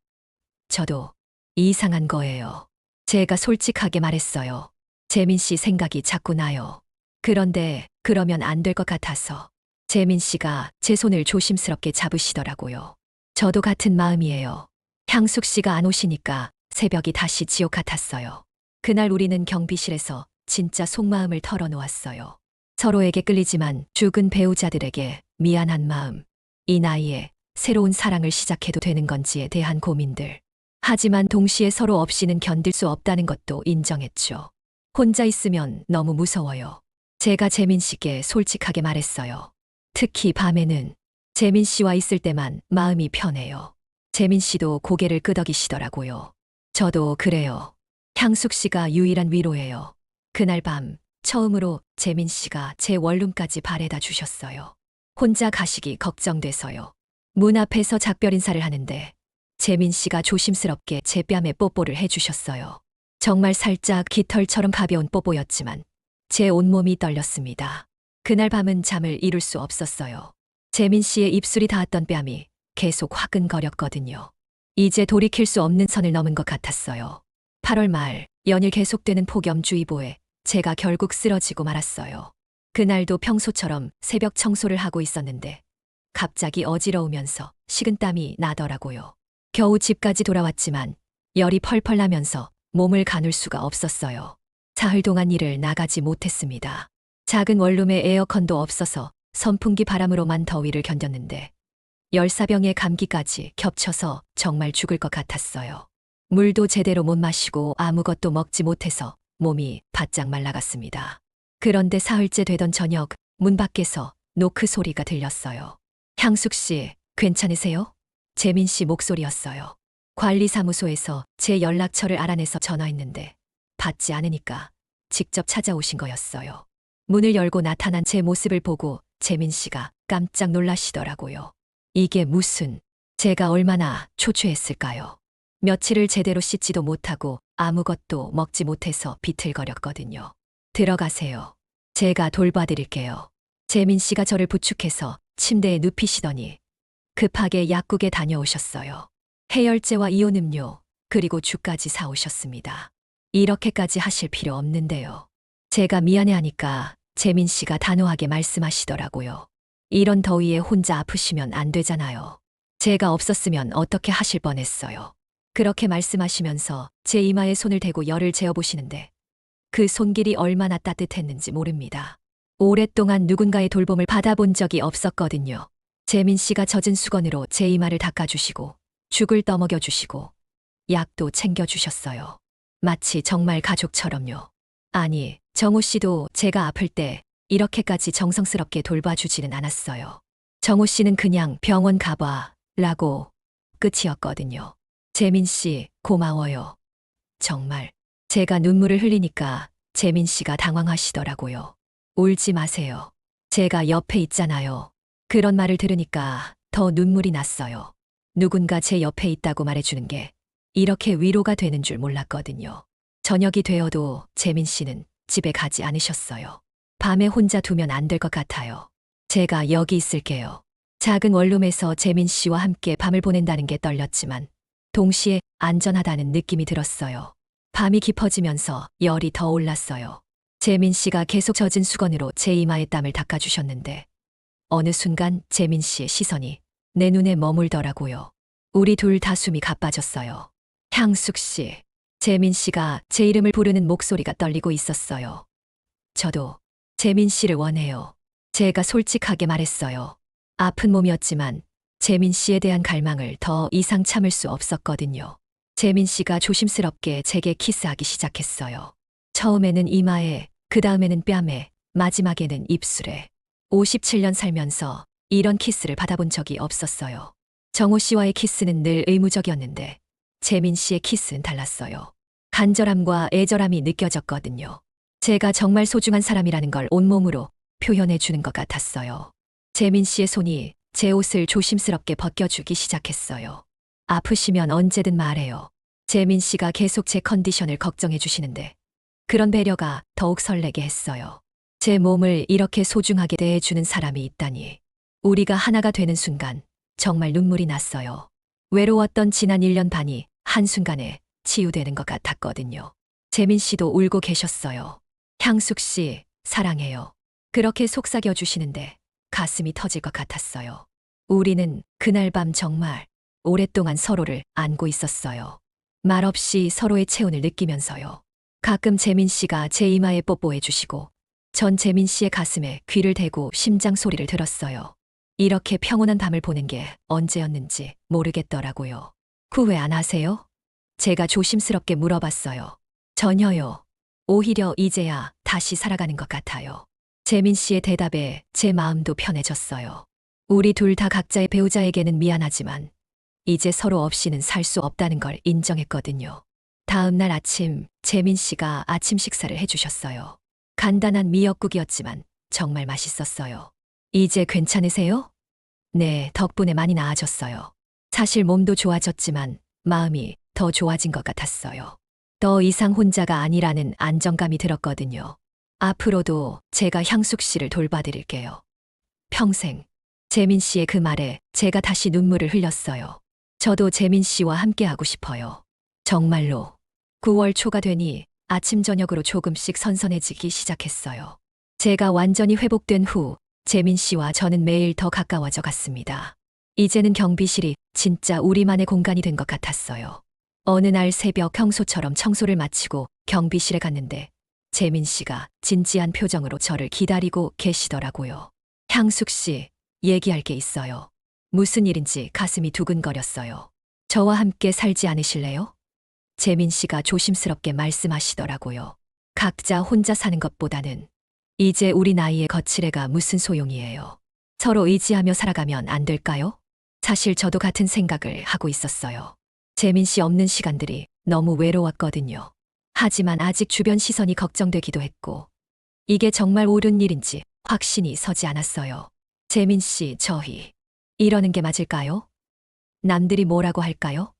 저도 이상한 거예요. 제가 솔직하게 말했어요. 재민 씨 생각이 자꾸 나요. 그런데 그러면 안 될 것 같아서. 재민 씨가 제 손을 조심스럽게 잡으시더라고요. 저도 같은 마음이에요. 향숙 씨가 안 오시니까 새벽이 다시 지옥 같았어요. 그날 우리는 경비실에서 진짜 속마음을 털어놓았어요. 서로에게 끌리지만 죽은 배우자들에게 미안한 마음, 이 나이에 새로운 사랑을 시작해도 되는 건지에 대한 고민들. 하지만 동시에 서로 없이는 견딜 수 없다는 것도 인정했죠. 혼자 있으면 너무 무서워요. 제가 재민 씨께 솔직하게 말했어요. 특히 밤에는 재민 씨와 있을 때만 마음이 편해요. 재민 씨도 고개를 끄덕이시더라고요. 저도 그래요. 향숙 씨가 유일한 위로예요. 그날 밤 처음으로 재민 씨가 제 원룸까지 바래다 주셨어요. 혼자 가시기 걱정돼서요. 문 앞에서 작별 인사를 하는데 재민 씨가 조심스럽게 제 뺨에 뽀뽀를 해주셨어요. 정말 살짝 깃털처럼 가벼운 뽀뽀였지만 제 온몸이 떨렸습니다. 그날 밤은 잠을 이룰 수 없었어요. 재민 씨의 입술이 닿았던 뺨이 계속 화끈거렸거든요. 이제 돌이킬 수 없는 선을 넘은 것 같았어요. 8월 말 연일 계속되는 폭염주의보에 제가 결국 쓰러지고 말았어요. 그날도 평소처럼 새벽 청소를 하고 있었는데 갑자기 어지러우면서 식은땀이 나더라고요. 겨우 집까지 돌아왔지만 열이 펄펄 나면서 몸을 가눌 수가 없었어요. 사흘 동안 일을 나가지 못했습니다. 작은 원룸에 에어컨도 없어서 선풍기 바람으로만 더위를 견뎠는데 열사병에 감기까지 겹쳐서 정말 죽을 것 같았어요. 물도 제대로 못 마시고 아무것도 먹지 못해서 몸이 바짝 말라갔습니다. 그런데 사흘째 되던 저녁 문 밖에서 노크 소리가 들렸어요. 향숙 씨, 괜찮으세요? 재민 씨 목소리였어요. 관리사무소에서 제 연락처를 알아내서 전화했는데 받지 않으니까 직접 찾아오신 거였어요. 문을 열고 나타난 제 모습을 보고 재민 씨가 깜짝 놀라시더라고요. 이게 무슨, 제가 얼마나 초췌했을까요? 며칠을 제대로 씻지도 못하고 아무것도 먹지 못해서 비틀거렸거든요. 들어가세요. 제가 돌봐드릴게요. 재민 씨가 저를 부축해서 침대에 눕히시더니 급하게 약국에 다녀오셨어요. 해열제와 이온음료, 그리고 죽까지 사오셨습니다. 이렇게까지 하실 필요 없는데요. 제가 미안해하니까 재민 씨가 단호하게 말씀하시더라고요. 이런 더위에 혼자 아프시면 안 되잖아요. 제가 없었으면 어떻게 하실 뻔했어요. 그렇게 말씀하시면서 제 이마에 손을 대고 열을 재어보시는데 그 손길이 얼마나 따뜻했는지 모릅니다. 오랫동안 누군가의 돌봄을 받아본 적이 없었거든요. 재민 씨가 젖은 수건으로 제 이마를 닦아주시고 죽을 떠먹여주시고 약도 챙겨주셨어요. 마치 정말 가족처럼요. 아니, 정호 씨도 제가 아플 때 이렇게까지 정성스럽게 돌봐주지는 않았어요. 정호 씨는 그냥 병원 가봐 라고 끝이었거든요. 재민 씨, 고마워요. 정말. 제가 눈물을 흘리니까 재민 씨가 당황하시더라고요. 울지 마세요. 제가 옆에 있잖아요. 그런 말을 들으니까 더 눈물이 났어요. 누군가 제 옆에 있다고 말해주는 게 이렇게 위로가 되는 줄 몰랐거든요. 저녁이 되어도 재민 씨는 집에 가지 않으셨어요. 밤에 혼자 두면 안 될 것 같아요. 제가 여기 있을게요. 작은 원룸에서 재민 씨와 함께 밤을 보낸다는 게 떨렸지만 동시에 안전하다는 느낌이 들었어요. 밤이 깊어지면서 열이 더 올랐어요. 재민 씨가 계속 젖은 수건으로 제 이마에 땀을 닦아주셨는데 어느 순간 재민 씨의 시선이 내 눈에 머물더라고요. 우리 둘 다 숨이 가빠졌어요. 향숙 씨, 재민 씨가 제 이름을 부르는 목소리가 떨리고 있었어요. 저도 재민 씨를 원해요. 제가 솔직하게 말했어요. 아픈 몸이었지만 재민 씨에 대한 갈망을 더 이상 참을 수 없었거든요. 재민 씨가 조심스럽게 제게 키스하기 시작했어요. 처음에는 이마에, 그 다음에는 뺨에, 마지막에는 입술에. 57년 살면서 이런 키스를 받아본 적이 없었어요. 정호 씨와의 키스는 늘 의무적이었는데 재민 씨의 키스는 달랐어요. 간절함과 애절함이 느껴졌거든요. 제가 정말 소중한 사람이라는 걸 온몸으로 표현해 주는 것 같았어요. 재민 씨의 손이 제 옷을 조심스럽게 벗겨주기 시작했어요. 아프시면 언제든 말해요. 재민 씨가 계속 제 컨디션을 걱정해 주시는데 그런 배려가 더욱 설레게 했어요. 제 몸을 이렇게 소중하게 대해주는 사람이 있다니. 우리가 하나가 되는 순간 정말 눈물이 났어요. 외로웠던 지난 1년 반이 한순간에 치유되는 것 같았거든요. 재민 씨도 울고 계셨어요. 향숙 씨, 사랑해요. 그렇게 속삭여 주시는데 가슴이 터질 것 같았어요. 우리는 그날 밤 정말 오랫동안 서로를 안고 있었어요. 말없이 서로의 체온을 느끼면서요. 가끔 재민 씨가 제 이마에 뽀뽀해 주시고 전 재민 씨의 가슴에 귀를 대고 심장 소리를 들었어요. 이렇게 평온한 밤을 보낸 게 언제였는지 모르겠더라고요. 후회 안 하세요? 제가 조심스럽게 물어봤어요. 전혀요. 오히려 이제야 다시 살아가는 것 같아요. 재민 씨의 대답에 제 마음도 편해졌어요. 우리 둘 다 각자의 배우자에게는 미안하지만 이제 서로 없이는 살 수 없다는 걸 인정했거든요. 다음 날 아침 재민 씨가 아침 식사를 해주셨어요. 간단한 미역국이었지만 정말 맛있었어요. 이제 괜찮으세요? 네, 덕분에 많이 나아졌어요. 사실 몸도 좋아졌지만 마음이 더 좋아진 것 같았어요. 더 이상 혼자가 아니라는 안정감이 들었거든요. 앞으로도 제가 향숙 씨를 돌봐드릴게요. 평생. 재민 씨의 그 말에 제가 다시 눈물을 흘렸어요. 저도 재민 씨와 함께하고 싶어요. 정말로. 9월 초가 되니 아침 저녁으로 조금씩 선선해지기 시작했어요. 제가 완전히 회복된 후 재민 씨와 저는 매일 더 가까워져 갔습니다. 이제는 경비실이 진짜 우리만의 공간이 된 것 같았어요. 어느 날 새벽 평소처럼 청소를 마치고 경비실에 갔는데 재민 씨가 진지한 표정으로 저를 기다리고 계시더라고요. 향숙 씨, 얘기할 게 있어요. 무슨 일인지 가슴이 두근거렸어요. 저와 함께 살지 않으실래요? 재민 씨가 조심스럽게 말씀하시더라고요. 각자 혼자 사는 것보다는 이제 우리 나이에 거칠애가 무슨 소용이에요. 서로 의지하며 살아가면 안 될까요? 사실 저도 같은 생각을 하고 있었어요. 재민 씨 없는 시간들이 너무 외로웠거든요. 하지만 아직 주변 시선이 걱정되기도 했고, 이게 정말 옳은 일인지 확신이 서지 않았어요. 재민 씨, 저희 이러는 게 맞을까요? 남들이 뭐라고 할까요?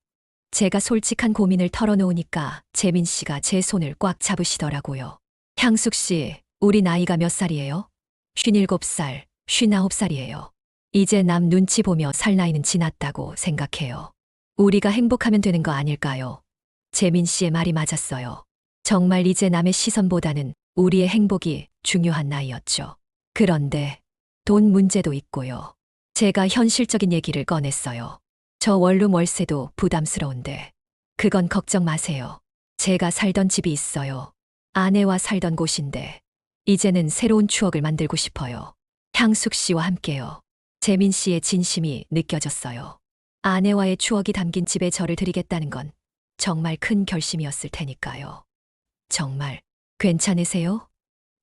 제가 솔직한 고민을 털어놓으니까 재민 씨가 제 손을 꽉 잡으시더라고요. 향숙 씨, 우리 나이가 몇 살이에요? 57살, 59살이에요. 이제 남 눈치 보며 살 나이는 지났다고 생각해요. 우리가 행복하면 되는 거 아닐까요? 재민 씨의 말이 맞았어요. 정말 이제 남의 시선보다는 우리의 행복이 중요한 나이였죠. 그런데 돈 문제도 있고요. 제가 현실적인 얘기를 꺼냈어요. 저 원룸 월세도 부담스러운데 그건 걱정 마세요. 제가 살던 집이 있어요. 아내와 살던 곳인데 이제는 새로운 추억을 만들고 싶어요. 향숙 씨와 함께요. 재민 씨의 진심이 느껴졌어요. 아내와의 추억이 담긴 집에 저를 드리겠다는 건 정말 큰 결심이었을 테니까요. 정말 괜찮으세요?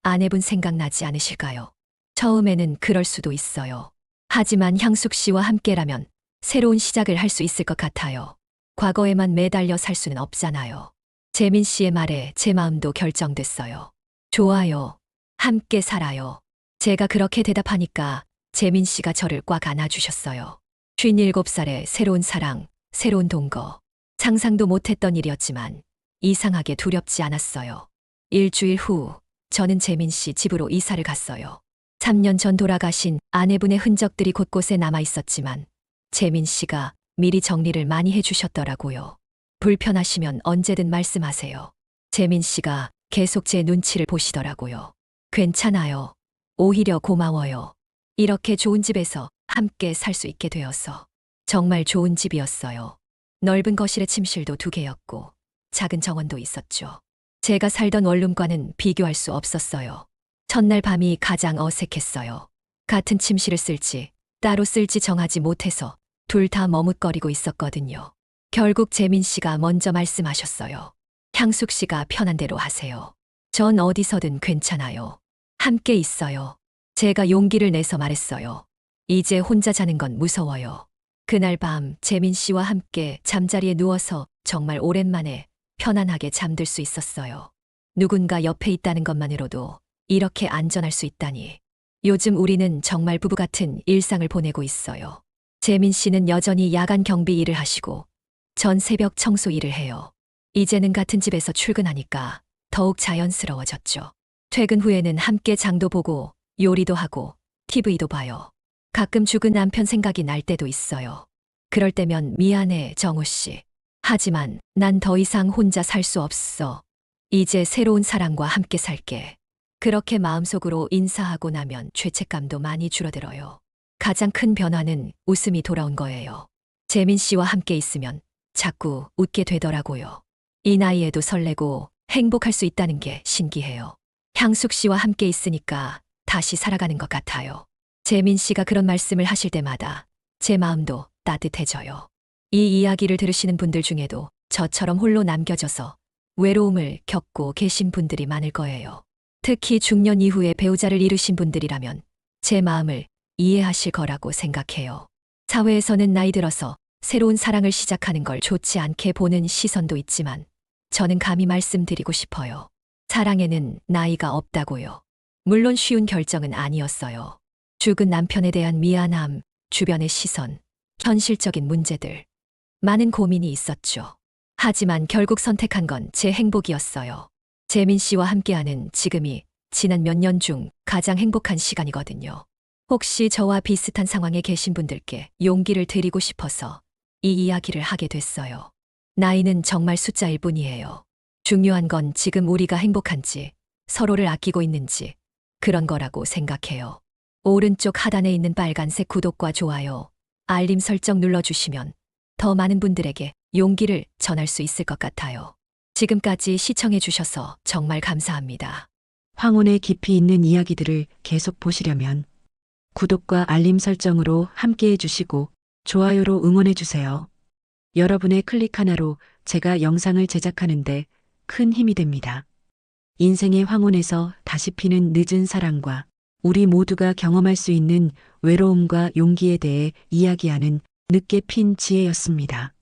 아내분 생각나지 않으실까요? 처음에는 그럴 수도 있어요. 하지만 향숙 씨와 함께라면 새로운 시작을 할 수 있을 것 같아요. 과거에만 매달려 살 수는 없잖아요. 재민 씨의 말에 제 마음도 결정됐어요. 좋아요. 함께 살아요. 제가 그렇게 대답하니까 재민 씨가 저를 꽉 안아주셨어요. 57살의 새로운 사랑, 새로운 동거. 상상도 못했던 일이었지만 이상하게 두렵지 않았어요. 일주일 후 저는 재민 씨 집으로 이사를 갔어요. 3년 전 돌아가신 아내분의 흔적들이 곳곳에 남아 있었지만 재민 씨가 미리 정리를 많이 해주셨더라고요. 불편하시면 언제든 말씀하세요. 재민 씨가 계속 제 눈치를 보시더라고요. 괜찮아요. 오히려 고마워요. 이렇게 좋은 집에서 함께 살 수 있게 되어서 정말 좋은 집이었어요. 넓은 거실에 침실도 2개였고 작은 정원도 있었죠. 제가 살던 원룸과는 비교할 수 없었어요. 첫날 밤이 가장 어색했어요. 같은 침실을 쓸지 따로 쓸지 정하지 못해서 둘 다 머뭇거리고 있었거든요. 결국 재민 씨가 먼저 말씀하셨어요. 향숙 씨가 편한 대로 하세요. 전 어디서든 괜찮아요. 함께 있어요. 제가 용기를 내서 말했어요. 이제 혼자 자는 건 무서워요. 그날 밤 재민 씨와 함께 잠자리에 누워서 정말 오랜만에 편안하게 잠들 수 있었어요. 누군가 옆에 있다는 것만으로도 이렇게 안전할 수 있다니. 요즘 우리는 정말 부부 같은 일상을 보내고 있어요. 재민 씨는 여전히 야간 경비 일을 하시고 전 새벽 청소 일을 해요. 이제는 같은 집에서 출근하니까 더욱 자연스러워졌죠. 퇴근 후에는 함께 장도 보고 요리도 하고 TV도 봐요. 가끔 죽은 남편 생각이 날 때도 있어요. 그럴 때면 미안해, 정우 씨. 하지만 난 더 이상 혼자 살 수 없어. 이제 새로운 사랑과 함께 살게. 그렇게 마음속으로 인사하고 나면 죄책감도 많이 줄어들어요. 가장 큰 변화는 웃음이 돌아온 거예요. 재민 씨와 함께 있으면 자꾸 웃게 되더라고요. 이 나이에도 설레고 행복할 수 있다는 게 신기해요. 향숙 씨와 함께 있으니까 다시 살아가는 것 같아요. 재민 씨가 그런 말씀을 하실 때마다 제 마음도 따뜻해져요. 이 이야기를 들으시는 분들 중에도 저처럼 홀로 남겨져서 외로움을 겪고 계신 분들이 많을 거예요. 특히 중년 이후에 배우자를 잃으신 분들이라면 제 마음을 이해하실 거라고 생각해요. 사회에서는 나이 들어서 새로운 사랑을 시작하는 걸 좋지 않게 보는 시선도 있지만 저는 감히 말씀드리고 싶어요. 사랑에는 나이가 없다고요. 물론 쉬운 결정은 아니었어요. 죽은 남편에 대한 미안함, 주변의 시선, 현실적인 문제들. 많은 고민이 있었죠. 하지만 결국 선택한 건 제 행복이었어요. 재민 씨와 함께하는 지금이 지난 몇 년 중 가장 행복한 시간이거든요. 혹시 저와 비슷한 상황에 계신 분들께 용기를 드리고 싶어서 이 이야기를 하게 됐어요. 나이는 정말 숫자일 뿐이에요. 중요한 건 지금 우리가 행복한지, 서로를 아끼고 있는지, 그런 거라고 생각해요. 오른쪽 하단에 있는 빨간색 구독과 좋아요, 알림 설정 눌러주시면 더 많은 분들에게 용기를 전할 수 있을 것 같아요. 지금까지 시청해주셔서 정말 감사합니다. 황혼의 깊이 있는 이야기들을 계속 보시려면 구독과 알림 설정으로 함께 해주시고 좋아요로 응원해주세요. 여러분의 클릭 하나로 제가 영상을 제작하는데 큰 힘이 됩니다. 인생의 황혼에서 다시 피는 늦은 사랑과 우리 모두가 경험할 수 있는 외로움과 용기에 대해 이야기하는 늦게 핀 지혜였습니다.